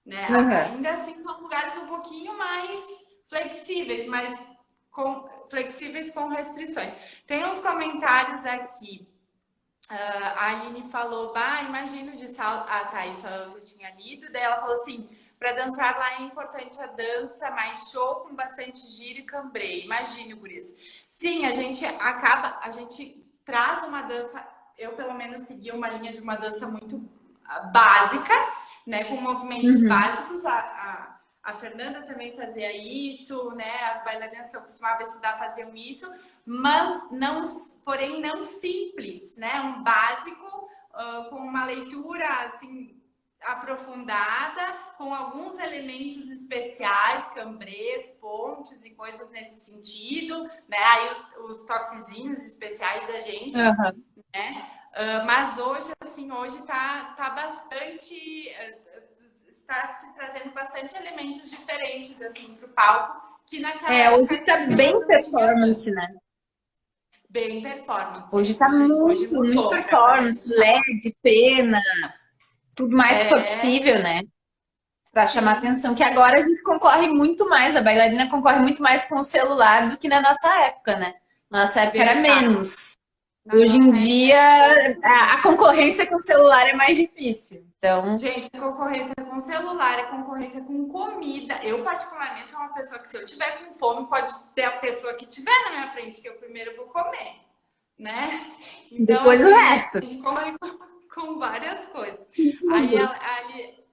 né? Ainda assim são lugares um pouquinho mais flexíveis, mas flexíveis com restrições. Tem uns comentários aqui. A Aline falou, imagino de salto. Tá, isso eu já tinha lido. Daí ela falou assim, para dançar lá é importante a dança mais show, com bastante giro e cambreio. Imagine, gurias. Sim, a gente traz uma dança, eu pelo menos segui uma linha de uma dança muito básica, né, com movimentos básicos. A Fernanda também fazia isso, né? As bailarinas que eu costumava estudar faziam isso, mas porém não simples, né? Um básico com uma leitura assim aprofundada, com alguns elementos especiais, cambrês, pontes e coisas nesse sentido, né? Aí os toquezinhos especiais da gente, né? Mas hoje tá bastante, está se trazendo bastante elementos diferentes assim para o palco, que naquela época hoje tá bem performance, né? Bem performance. Hoje tá muito performance, LED, pena, tudo mais que for possível, né? Pra chamar atenção. Que agora a gente concorre muito mais, a bailarina concorre muito mais com o celular do que na nossa época, né? Nossa época era menos. Hoje em dia, a concorrência com o celular é mais difícil. Então... Gente, a concorrência com o celular, a concorrência com comida. Eu, particularmente, sou uma pessoa que, se eu tiver com fome, pode ter a pessoa que tiver na minha frente, que eu primeiro vou comer, né? Então, depois o resto. A gente concorre com várias coisas. Aí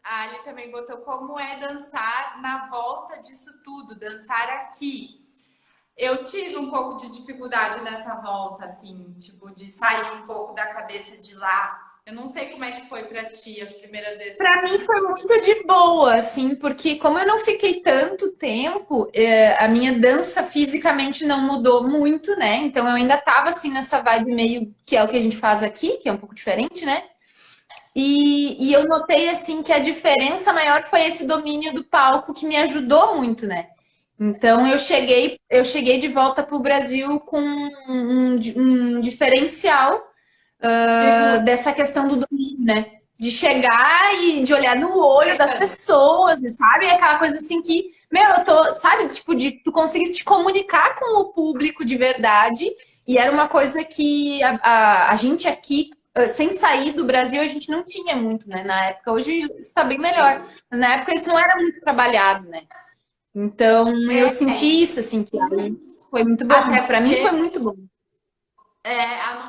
a Ali também botou como é dançar na volta disso tudo, dançar aqui. Eu tive um pouco de dificuldade nessa volta, assim, tipo, de sair um pouco da cabeça de lá. Eu não sei como é que foi pra ti as primeiras vezes. Pra mim foi muito de boa, assim, porque como eu não fiquei tanto tempo, a minha dança fisicamente não mudou muito, né? Então eu ainda tava, assim, nessa vibe meio que é o que a gente faz aqui, que é um pouco diferente, né? E eu notei, assim, que a diferença maior foi esse domínio do palco, que me ajudou muito, né? Então eu cheguei de volta para o Brasil com um diferencial dessa questão do domínio, né? De chegar e de olhar no olho das pessoas, sabe? Aquela coisa assim que, eu tô, sabe? Tipo, de tu conseguir te comunicar com o público de verdade. E era uma coisa que a gente aqui, sem sair do Brasil, a gente não tinha muito, né? Na época, hoje isso tá bem melhor. Mas na época isso não era muito trabalhado, né? Então, eu senti isso, assim, que foi muito bom. Pra mim foi muito bom.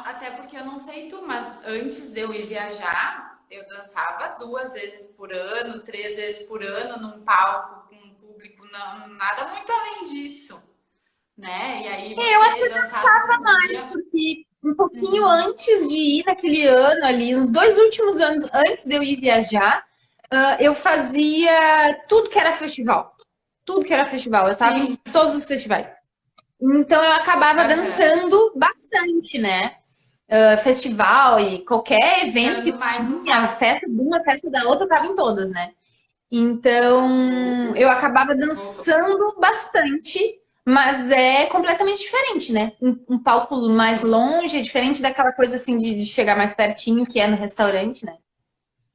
Até porque eu não sei tu, mas antes de eu ir viajar, eu dançava 2 vezes por ano, 3 vezes por ano num palco com um público, não, nada muito além disso, né? E aí eu até dançava mais, porque um pouquinho antes de ir naquele ano ali, nos 2 últimos anos antes de eu ir viajar, eu fazia tudo que era festival. Tudo que era festival, eu estava em todos os festivais. Então eu acabava dançando bastante, né? Festival e qualquer evento que tinha, festa de uma, festa da outra, eu tava em todas, né? Então eu acabava dançando bastante, mas é completamente diferente, né? Um palco mais longe é diferente daquela coisa assim de chegar mais pertinho, que é no restaurante, né?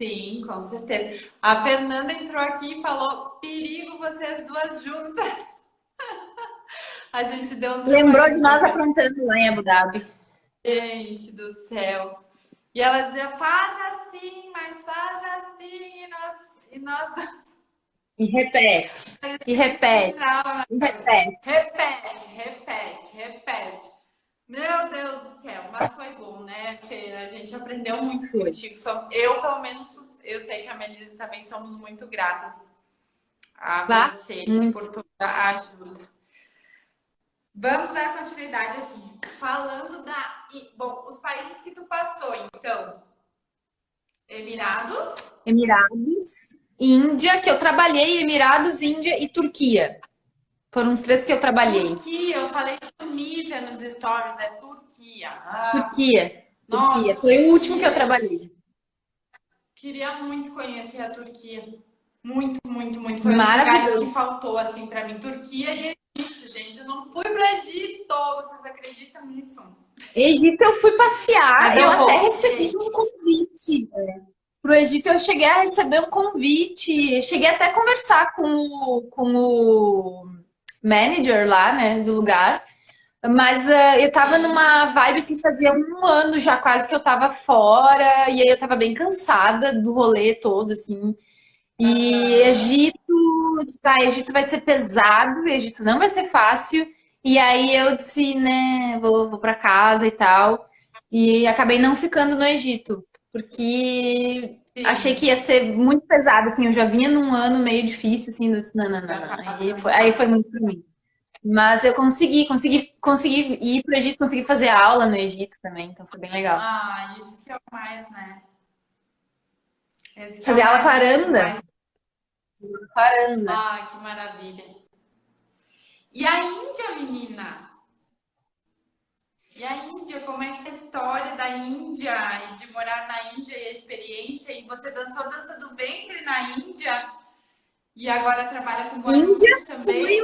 Sim, com certeza. A Fernanda entrou aqui e falou: perigo vocês duas juntas. A gente deu um Lembrou de trabalhinho pra nós Fernanda, aprontando lá em Abu Dhabi. gente do céu. E ela dizia: faz assim, mas faz assim. E nós E repete, e repete, entrava na e cabeça. repete. Repete, repete, repete. Meu Deus do céu, mas foi bom, né, Fer? A gente aprendeu muito Foi. contigo. Eu, pelo menos, eu sei que a Melissa também somos muito gratas a Vá, você por muito. toda a ajuda. Vamos dar continuidade aqui. Falando da. Bom, os países que tu passou, então. Emirados. Emirados, Índia, que eu trabalhei, Emirados, Índia e Turquia. Foram os três que eu trabalhei. Turquia, eu falei Tunísia nos stories, é Turquia. Ah, Turquia, Turquia. nossa, Foi o último que eu Turquia. trabalhei. Queria muito conhecer a Turquia. Muito, muito, muito. Foi um dos lugares que Maravilhoso. faltou, assim, para mim. Turquia e Egito, gente. Eu não fui para Egito. Vocês acreditam nisso? Egito eu fui Mas passear, eu eu até vou. recebi um convite. Pro Egito eu cheguei a receber um convite, cheguei até a conversar com o manager lá, né, do lugar. Mas eu tava Sim. numa vibe assim, fazia um ano já quase que eu tava fora, e aí eu tava bem cansada do rolê todo, assim. E Aham. Egito, eu disse, "Vai, Egito vai ser pesado, Egito não vai ser fácil." E aí eu disse, né, vou para casa e tal. E acabei não ficando no Egito, porque achei que Sim. ia ser muito pesado, assim. Eu já vinha num ano meio difícil, assim, eu disse, não, não, não, Já não. tava Aí foi cansada. muito pra mim. Mas eu consegui ir pro Egito, consegui fazer aula no Egito também, então foi bem legal. Ah, isso que é o mais, né? Esse que é Fazer o aula com a mais, o Aranda, mais. com a Aranda. Ah, que maravilha. E a Índia, menina? E a Índia, como é que é a história da Índia e de morar na Índia e a experiência? E você dançou dança do ventre na Índia e agora trabalha com Índia Bollywood foi, também?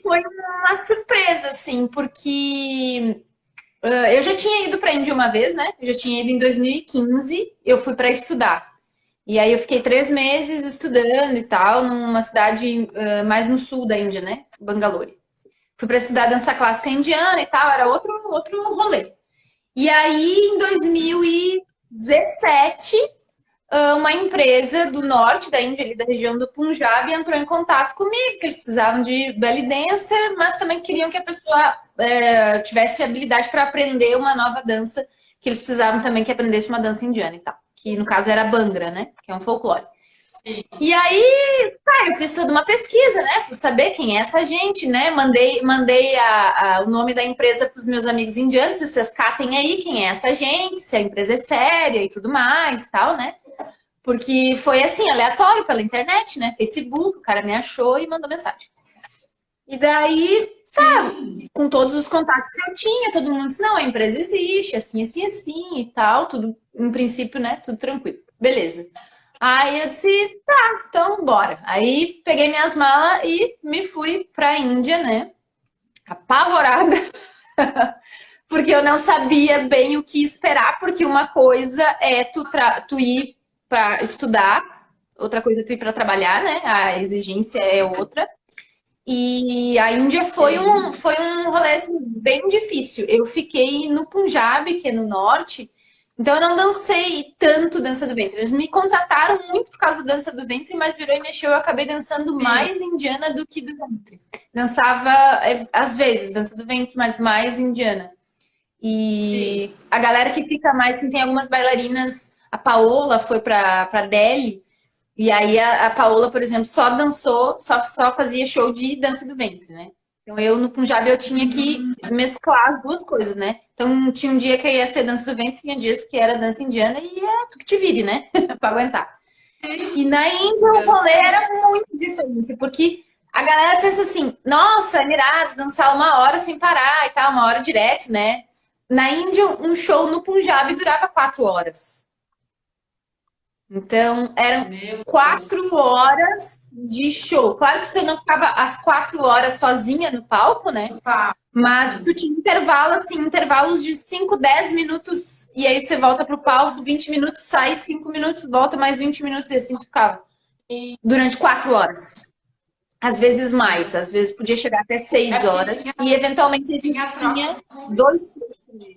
foi uma surpresa, assim, porque eu já tinha ido para a Índia uma vez, né? Eu já tinha ido em 2015, eu fui para estudar. E aí eu fiquei 3 meses estudando e tal, numa cidade mais no sul da Índia, né? Bangalore. Fui para estudar dança clássica indiana e tal, era outro rolê. E aí, em 2017, uma empresa do norte da Índia, ali da região do Punjab, entrou em contato comigo, que eles precisavam de belly dancer, mas também queriam que a pessoa tivesse habilidade para aprender uma nova dança, que eles precisavam também que aprendesse uma dança indiana e tal, que no caso era Bhangra, né? Que é um folclore. Sim. E aí, tá, eu fiz toda uma pesquisa, né? Fui saber quem é essa gente, né? Mandei o nome da empresa para os meus amigos indianos, se vocês catem aí quem é essa gente, se a empresa é séria e tudo mais, tal, né? Porque foi assim, aleatório pela internet, né? Facebook, o cara me achou e mandou mensagem. E daí, Sim. com todos os contatos que eu tinha, todo mundo disse, não, a empresa existe, assim, assim, assim e tal, tudo, em princípio, né? Tudo tranquilo. Beleza. Aí eu disse, tá, então bora. Aí peguei minhas malas e me fui pra Índia, né? Apavorada, porque eu não sabia bem o que esperar, porque uma coisa é tu ir pra estudar, outra coisa é tu ir pra trabalhar, né? A exigência é outra. E a Índia foi um, Sim. foi um rolê assim, bem difícil. Eu fiquei no Punjab, que é no norte, então eu não dancei tanto dança do ventre. Eles me contrataram muito por causa da dança do ventre, mas virou e mexeu, eu acabei dançando Sim. mais indiana do que do ventre. Dançava, às vezes, dança do ventre, mas mais indiana. Sim. E a galera que fica mais, assim, tem algumas bailarinas. A Paola foi pra Delhi, e aí a Paola, por exemplo, só dançou, só fazia show de dança do ventre, né? Então eu no Punjab eu tinha que Uhum. mesclar as duas coisas, né? Então tinha um dia que ia ser dança do ventre, tinha dias que era dança indiana e é tu que te vire, né? Pra aguentar. E na Índia o rolê era muito diferente, porque a galera pensa assim, nossa, Emirados, dançar 1 hora sem parar e tal, 1 hora direto, né? Na Índia, um show no Punjab durava 4 horas. Então, eram Meu Deus. 4 horas de show. Claro que você não ficava as 4 horas sozinha no palco, né? Tá, Mas tu sim. tinha intervalo, assim, intervalos de 5, 10 minutos, e aí você volta pro palco, 20 minutos, sai 5 minutos, volta mais 20 minutos, e assim tu ficava. E Durante 4 horas. Às vezes mais, às vezes podia chegar até é seis porque horas. E eventualmente a gente tinha troca tinha de público? 2 shows por dia.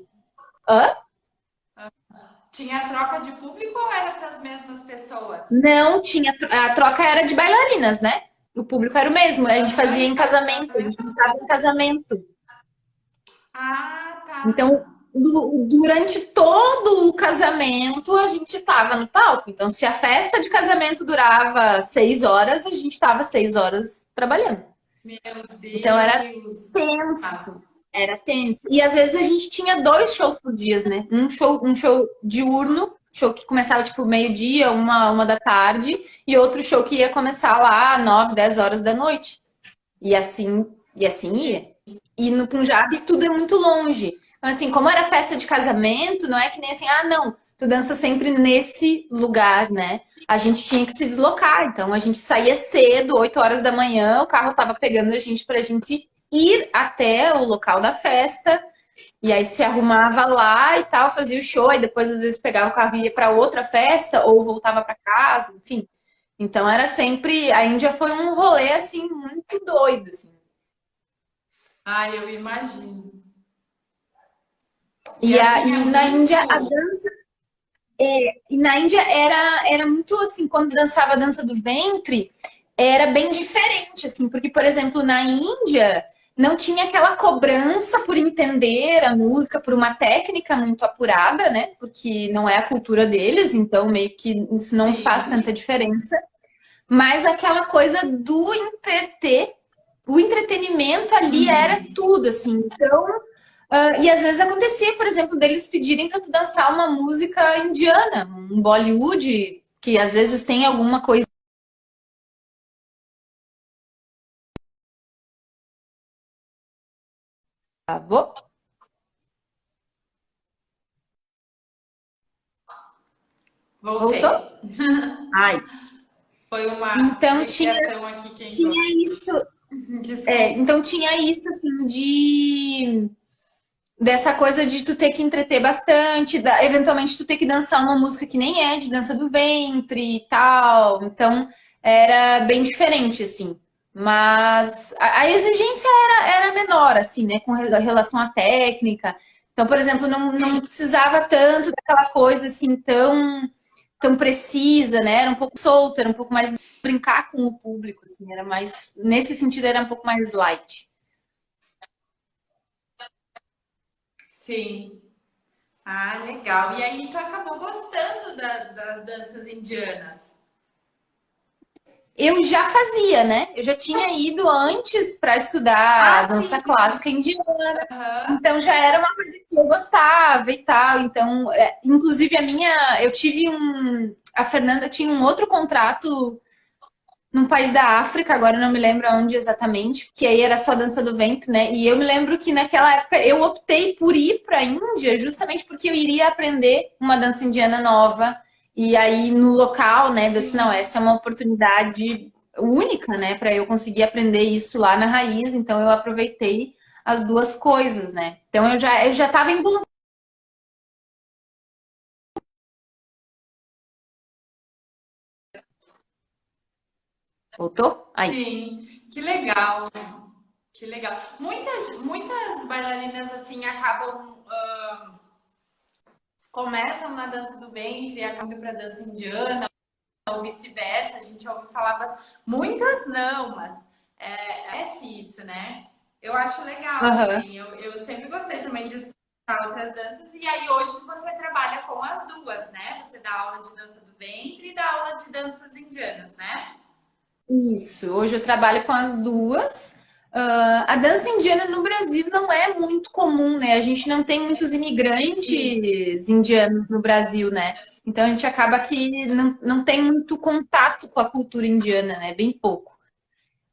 Hã? Tinha troca de público ou era para as mesmas pessoas? Não tinha. A troca era de bailarinas, né? O público era o mesmo. A gente Aham, fazia em então era casamento, a a gente mesma dançava em coisa. casamento. Ah, tá. Então, durante todo o casamento, a gente estava no palco. Então, se a festa de casamento durava 6 horas, a gente estava 6 horas trabalhando. Meu Então, era Deus. tenso. Era tenso. E às vezes a gente tinha 2 shows por dia, né? Um show diurno, show que começava tipo meio-dia, uma da tarde, e outro show que ia começar lá 9, 10 horas da noite. E assim ia. E no Punjab tudo é muito longe. Então, assim, como era festa de casamento, não é que nem assim, ah, não, tu dança sempre nesse lugar, né? A gente tinha que se deslocar. Então, a gente saía cedo, 8 horas da manhã, o carro tava pegando a gente pra gente ir até o local da festa. E aí se arrumava lá e tal, fazia o show, aí depois às vezes pegava o carro e ia pra outra festa ou voltava pra casa, enfim. Então era sempre, a Índia foi um rolê assim muito doido, assim. Ai, eu imagino. E E assim é na muito. Índia na Índia era muito assim, quando dançava a dança do ventre, era bem diferente, assim, porque, por exemplo, na Índia não tinha aquela cobrança por entender a música, por uma técnica muito apurada, né? Porque não é a cultura deles, então meio que isso não faz Sim. tanta diferença. Mas aquela coisa do entreter, o entretenimento ali era Uhum. tudo, assim. Então, e às vezes acontecia, por exemplo, deles pedirem para tu dançar uma música indiana, um Bollywood, que às vezes tem alguma coisa. Voltei. Voltou? Ai. Foi uma Então ligação aqui que entrou. tinha isso, Desculpa. então tinha isso assim de dessa coisa de tu ter que entreter bastante, eventualmente tu ter que dançar uma música que nem é de dança do ventre e tal. Então era bem diferente assim. Mas a exigência era menor, assim, né, com relação à técnica. Então, por exemplo, não precisava tanto daquela coisa assim tão precisa, né? Era um pouco solto, era um pouco mais brincar com o público, assim, era mais nesse sentido era um pouco mais light. Sim. Ah, legal. E aí tu acabou gostando das danças indianas? Eu já fazia, né? Eu já tinha ido antes para estudar Ah, sim. dança clássica indiana, Aham. então já era uma coisa que eu gostava e tal. Então, inclusive eu tive a Fernanda tinha um outro contrato num país da África, agora eu não me lembro onde exatamente, porque aí era só dança do ventre, né? E eu me lembro que naquela época eu optei por ir para a Índia justamente porque eu iria aprender uma dança indiana nova. E aí no local, né, eu disse, não, Sim. essa é uma oportunidade única, né, para eu conseguir aprender isso lá na raiz, então eu aproveitei as duas coisas, né? Então eu já estava envolvida. Voltou? Aí. Sim. Que legal. Que legal. Muitas bailarinas assim acabam começam na dança do ventre e acabam para dança indiana ou vice-versa. A gente ouve falar muitas não, mas isso, né? Eu acho legal Aham. também. Eu sempre gostei também de estudar outras danças e aí hoje você trabalha com as duas, né? Você dá aula de dança do ventre e dá aula de danças indianas, né? Isso, hoje eu trabalho com as duas. A dança indiana no Brasil não é muito comum, né? A gente não tem muitos Sim. imigrantes indianos no Brasil, né? Então a gente acaba que não tem muito contato com a cultura indiana, né? Bem pouco.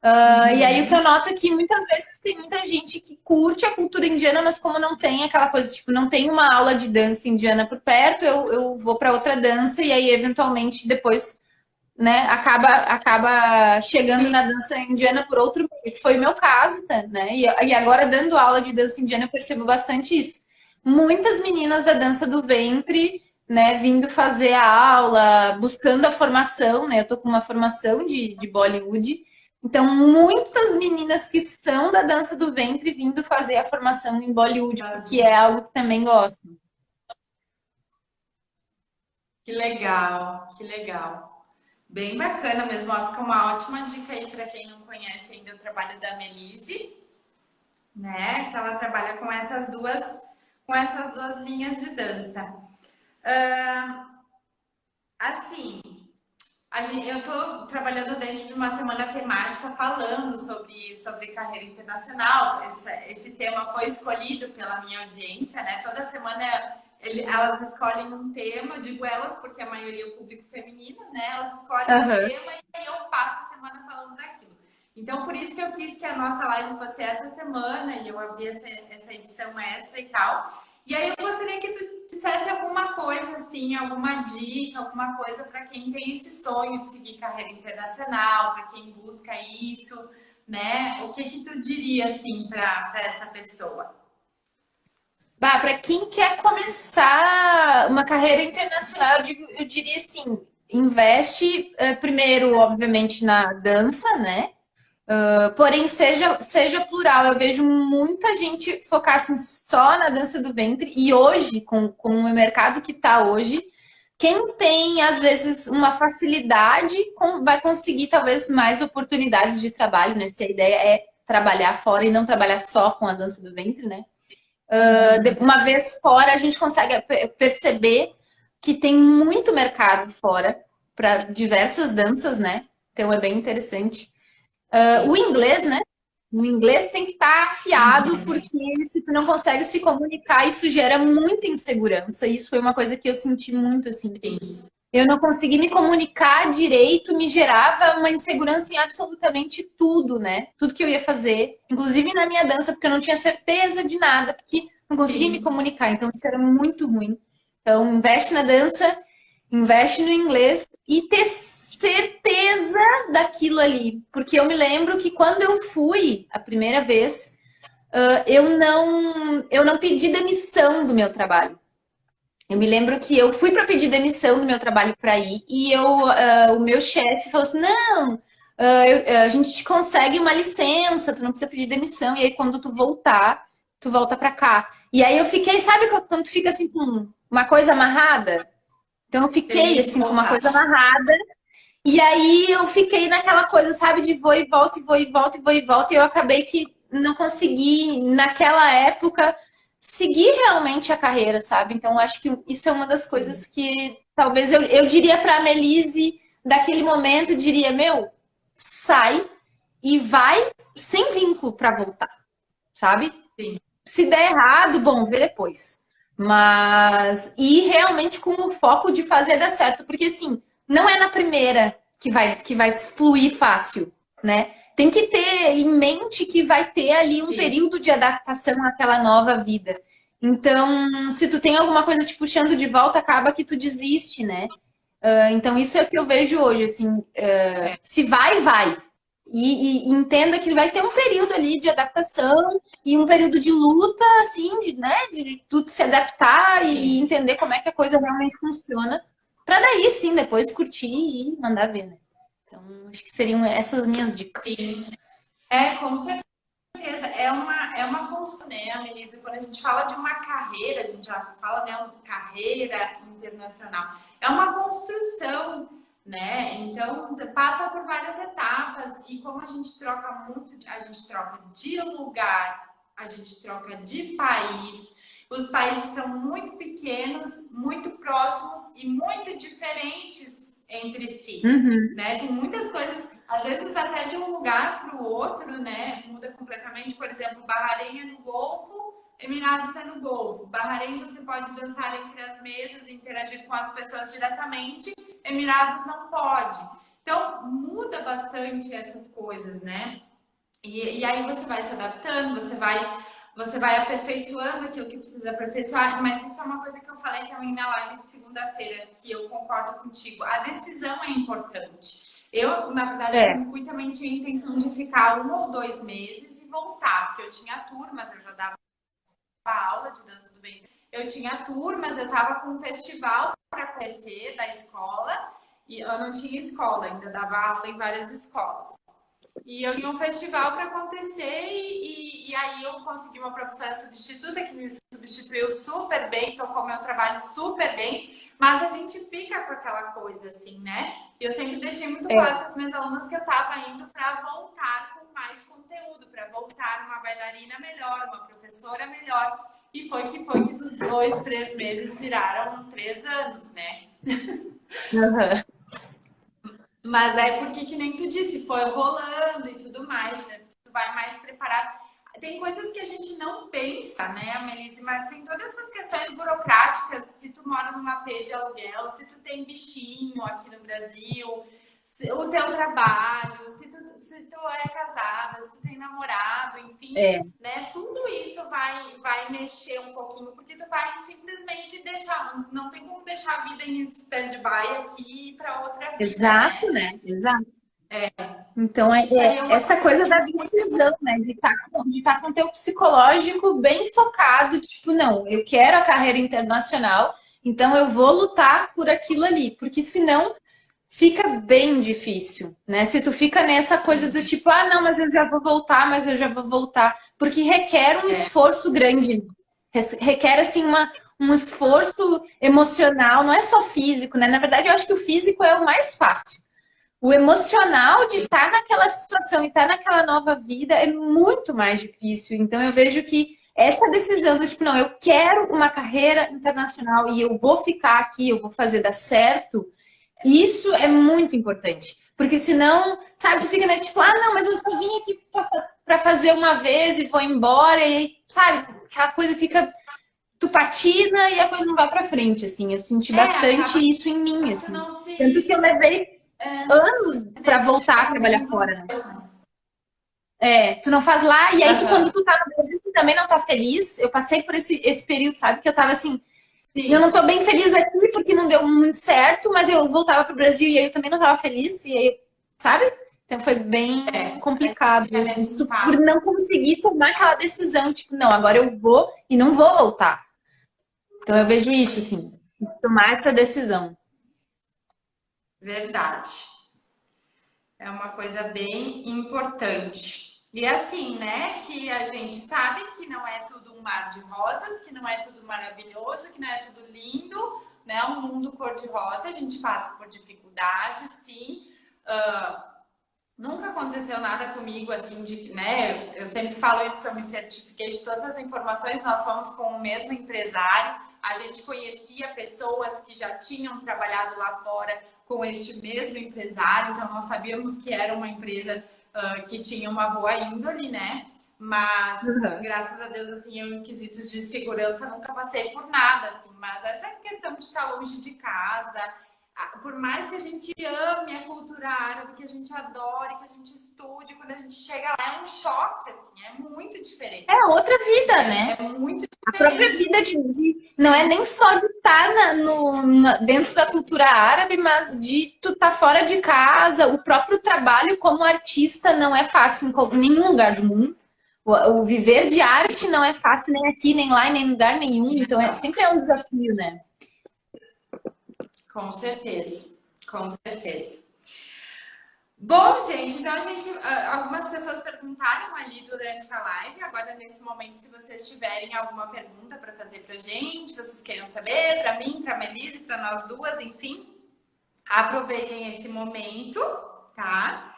E aí o que eu Uhum. noto é que muitas vezes tem muita gente que curte a cultura indiana, mas como não tem aquela coisa, tipo, não tem uma aula de dança indiana por perto, eu vou para outra dança e aí eventualmente depois, né, acaba chegando Sim. na dança indiana por outro meio, que foi o meu caso, tá, né? E agora dando aula de dança indiana eu percebo bastante isso. Muitas meninas da dança do ventre, né, vindo fazer a aula, buscando a formação, né? Eu tô com uma formação de Bollywood. Então, muitas meninas que são da dança do ventre vindo fazer a formação em Bollywood, porque é algo que também gostam. Que legal, que legal. Bem bacana mesmo. Ó, fica uma ótima dica aí para quem não conhece ainda o trabalho da Melise, né? Que ela trabalha com essas duas linhas de dança. Ah, assim, eu estou trabalhando dentro de uma semana temática falando sobre carreira internacional. Esse tema foi escolhido pela minha audiência, né? Toda semana elas escolhem um tema, eu digo elas porque a maioria é o público feminino, né? Elas escolhem um Aham. tema e aí eu passo a semana falando daquilo. Então, por isso que eu quis que a nossa live fosse essa semana e eu abri essa edição extra e tal. E aí eu gostaria que tu dissesse alguma coisa, assim, alguma dica, alguma coisa para quem tem esse sonho de seguir carreira internacional, para quem busca isso, né? O que que tu diria, assim, para essa pessoa? Bah, para quem quer começar uma carreira internacional, eu diria assim, investe primeiro, obviamente, na dança, né? Porém, seja plural. Eu vejo muita gente focar assim, só na dança do ventre. E hoje, com o mercado que está hoje, quem tem, às vezes, uma facilidade vai conseguir, talvez, mais oportunidades de trabalho, né? Se a ideia é trabalhar fora e não trabalhar só com a dança do ventre, né? Uhum. Uma vez fora, a gente consegue perceber que tem muito mercado fora para diversas danças, né? Então é bem interessante. O Sim. inglês, né? O inglês tem que estar afiado, Uhum. porque se tu não consegue se comunicar, isso gera muita insegurança. Isso foi uma coisa que eu senti muito, assim. Sim. Eu não consegui me comunicar direito, me gerava uma insegurança em absolutamente tudo, né? Tudo que eu ia fazer, inclusive na minha dança, porque eu não tinha certeza de nada, porque não conseguia me Sim. comunicar. Então, isso era muito ruim. Então, investe na dança, investe no inglês e ter certeza daquilo ali. Porque eu me lembro que quando eu fui a primeira vez, eu não pedi demissão do meu trabalho. Eu me lembro que eu fui para pedir demissão do meu trabalho para ir e o meu chefe falou assim: não, a gente te consegue uma licença, tu não precisa pedir demissão. E aí, quando tu voltar, tu volta para cá. E aí eu fiquei, sabe quando tu fica assim com uma coisa amarrada? Então eu fiquei Tem que assim com uma voltar. coisa amarrada. E aí eu fiquei naquela coisa, sabe, de vou e volta, e vou e volta, e vou e volta, e eu acabei que não consegui, naquela época, seguir realmente a carreira, sabe? Então, eu acho que isso é uma das Sim. coisas que talvez eu diria para a Melise, daquele momento, diria, meu, sai e vai sem vínculo para voltar, sabe? Sim. Se der errado, bom, vê depois. Mas e realmente com o foco de fazer dar certo, porque assim, não é na primeira que vai fluir fácil, né? Tem que ter em mente que vai ter ali um Sim. período de adaptação àquela nova vida. Então, se tu tem alguma coisa te puxando de volta, acaba que tu desiste, né? Então, isso é o que eu vejo hoje, assim, É. se vai, vai. E entenda que vai ter um período ali de adaptação e um período de luta, assim, né, de tudo se adaptar e Sim. entender como é que a coisa realmente funciona, para daí sim, depois curtir e mandar ver, né? Então, acho que seriam essas minhas dicas. Sim. É, com certeza, é uma construção, né, Annelise? Quando a gente fala de uma carreira, a gente já fala, né, uma carreira internacional, é uma construção, né? Então, passa por várias etapas e como a gente troca muito, a gente troca de lugar, a gente troca de país, os países são muito pequenos, muito próximos e muito diferentes entre si, Uhum. né? Tem muitas coisas, às vezes até de um lugar para o outro, né? Muda completamente. Por exemplo, Bahrein é no Golfo, Emirados é no Golfo. Bahrein você pode dançar entre as mesas, interagir com as pessoas diretamente. Emirados não pode. Então, muda bastante essas coisas, né? E aí você vai se adaptando, você vai aperfeiçoando aquilo que precisa aperfeiçoar, mas isso é uma coisa que eu falei também na live de segunda-feira, que eu concordo contigo. A decisão é importante. Eu, na verdade, É, quando fui, também tinha a intenção de ficar 1 ou 2 meses e voltar, porque eu tinha turmas, eu já dava aula de dança do bem. Eu tinha turmas, eu estava com um festival para conhecer da escola, e eu não tinha escola, ainda dava aula em várias escolas. E eu tinha um festival para acontecer e aí eu consegui uma professora substituta que me substituiu super bem, tocou meu trabalho super bem, mas a gente fica com aquela coisa assim, né? Eu sempre deixei muito claro é, para as minhas alunas que eu estava indo para voltar com mais conteúdo, para voltar uma bailarina melhor, uma professora melhor. E foi que os 2, 3 meses viraram 3 anos, né? aham, Mas é porque, que nem tu disse, foi rolando e tudo mais, né? Se tu vai mais preparado. Tem coisas que a gente não pensa, né, Melise? Mas tem todas essas questões burocráticas. Se tu mora numa AP de aluguel, se tu tem bichinho aqui no Brasil, o teu trabalho, se tu é casada, se tu tem namorado, enfim, é. né? Tudo isso vai mexer um pouquinho, porque tu vai simplesmente deixar, não tem como deixar a vida em stand-by aqui e ir para outra vida, Exato, né? né? Exato. Então, Isso aí é uma essa coisa coisa assim da muito. decisão, né? De estar com o teu psicológico bem focado, tipo, não, eu quero a carreira internacional, então eu vou lutar por aquilo ali, porque senão fica bem difícil, né? Se tu fica nessa coisa do tipo, ah, não, mas eu já vou voltar, mas eu já vou voltar, porque requer um esforço grande, requer, assim, um esforço emocional, não é só físico, né? Na verdade, eu acho que o físico é o mais fácil. O emocional de estar naquela situação e estar naquela nova vida é muito mais difícil. Então eu vejo que essa decisão do tipo, não, eu quero uma carreira internacional e eu vou ficar aqui, eu vou fazer dar certo, isso é muito importante. Porque senão, sabe, tu fica, né, tipo, ah, não, mas eu só vim aqui para fazer uma vez e vou embora, e aí, sabe, aquela coisa fica, tu patina e a coisa não vai para frente, assim. Eu senti bastante Acaba isso em mim, que tu assim. não Tanto que eu levei anos se para dedica voltar a ao trabalhar mesmo fora, né? coisas. É, tu não faz lá, e aí tu, quando Aham. tu tá no Brasil, tu também não tá feliz. Eu passei por esse período, sabe? Que eu tava assim, eu não Sim, tô bem feliz aqui porque não deu muito certo, mas eu voltava pro Brasil e aí eu também não tava feliz, e aí, sabe? Então foi bem a gente complicado fica nesse isso por impasse. não conseguir tomar aquela decisão, tipo, não, agora eu vou e não vou voltar. Então eu vejo isso, Sim, assim, tomar essa decisão. verdade. É uma coisa bem importante. E assim, né, que a gente sabe que não é tudo um mar de rosas, que não é tudo maravilhoso, que não é tudo lindo, né? Um mundo cor-de-rosa, a gente passa por dificuldades, sim. Uh, Nunca aconteceu nada comigo assim de, né? Eu sempre falo isso que eu me certifiquei de todas as informações, nós fomos com o mesmo empresário, a gente conhecia pessoas que já tinham trabalhado lá fora com este mesmo empresário, então nós sabíamos que era uma empresa que tinha uma boa índole, né? Mas Uhum. graças a Deus, assim, eu em quesitos de segurança nunca passei por nada, assim, mas essa questão de estar longe de casa, por mais que a gente ame a cultura árabe, que a gente adore, que a gente estude, quando a gente chega lá é um choque, assim, é muito É diferente. outra vida, né? É muito A própria diferente. vida não é nem só de estar dentro da cultura árabe, mas de tu estar fora de casa, o próprio trabalho como artista não é fácil em nenhum lugar do mundo. O viver de arte não é fácil nem aqui, nem lá, nem em lugar nenhum. Então sempre é um desafio, né? Com certeza, com certeza. Bom, gente, então algumas pessoas perguntaram ali durante a live. Agora, nesse momento, se vocês tiverem alguma pergunta para fazer para gente, vocês queiram saber, para mim, para a Melise, para nós duas, enfim, aproveitem esse momento, tá?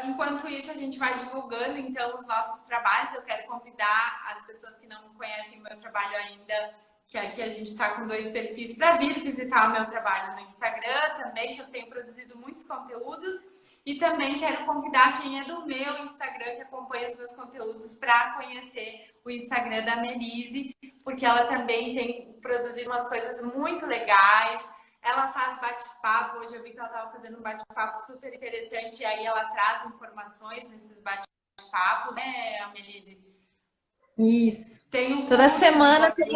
Enquanto isso, a gente vai divulgando, então, os nossos trabalhos. Eu quero convidar as pessoas que não conhecem o meu trabalho ainda, que aqui a gente está com 2 perfis, para vir visitar o meu trabalho no Instagram também, que eu tenho produzido muitos conteúdos. E também quero convidar quem é do meu Instagram, que acompanha os meus conteúdos, para conhecer o Instagram da Melise, porque ela também tem produzido umas coisas muito legais. Ela faz bate-papo. Hoje eu vi que ela estava fazendo um bate-papo super interessante. E aí ela traz informações nesses bate-papos, né, Amelise? Isso. Tem um Toda curso de semana tem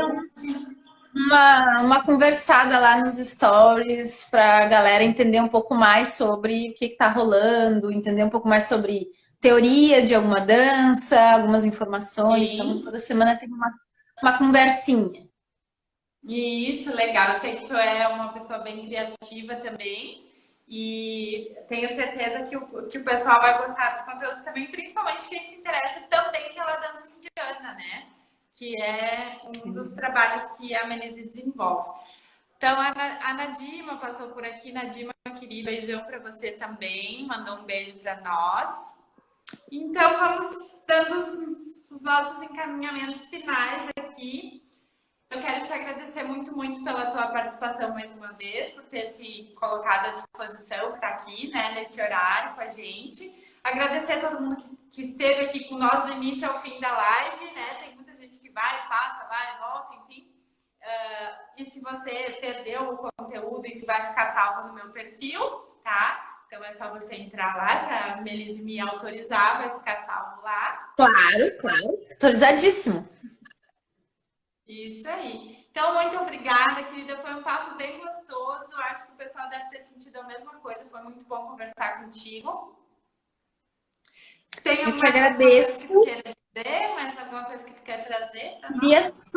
uma conversada lá nos stories para a galera entender um pouco mais sobre o que está rolando, entender um pouco mais sobre teoria de alguma dança, algumas informações. Então, Sim. toda semana tem uma conversinha. Isso, legal. Eu sei que tu é uma pessoa bem criativa também. E tenho certeza que o pessoal vai gostar dos conteúdos também, principalmente quem se interessa também pela dança indiana, né? Que é um dos trabalhos que a Menezes desenvolve. Então, a Nadima passou por aqui. Nadima, querida, beijão para você também. Mandou um beijo para nós. Então, vamos dando os nossos encaminhamentos finais aqui. Eu quero te agradecer muito, muito pela tua participação mais uma vez, por ter se colocado à disposição, estar aqui, né, nesse horário com a gente. Agradecer a todo mundo que esteve aqui com nós do início ao fim da live, né? Tem muita gente que vai, passa, vai, volta, enfim. E se você perdeu o conteúdo e que vai ficar salvo no meu perfil, tá? Então é só você entrar lá, se a Melise me autorizar, vai ficar salvo lá. Claro, claro. Autorizadíssimo. Isso aí. Então, muito obrigada, querida. Foi um papo bem gostoso. Acho que o pessoal deve ter sentido a mesma coisa. Foi muito bom conversar contigo. Tem Eu que mais alguma coisa que agradeço. tu queira dizer? Mais alguma coisa que tu quer trazer para Queria nós?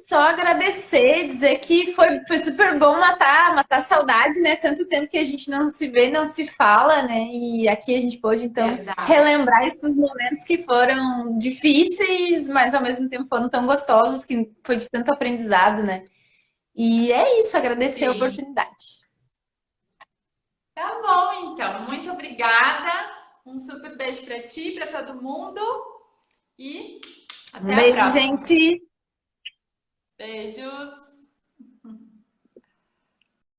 só agradecer, dizer que foi super bom matar a saudade, né? Tanto tempo que a gente não se vê, não se fala, né? E aqui a gente pôde, então, Verdade. relembrar esses momentos que foram difíceis, mas ao mesmo tempo foram tão gostosos, que foi de tanto aprendizado, né? E é isso, agradecer a Sim. oportunidade. Tá bom, então. Muito obrigada. Um super beijo para ti, para todo mundo. E Um até a beijo, próxima. gente! Beijos.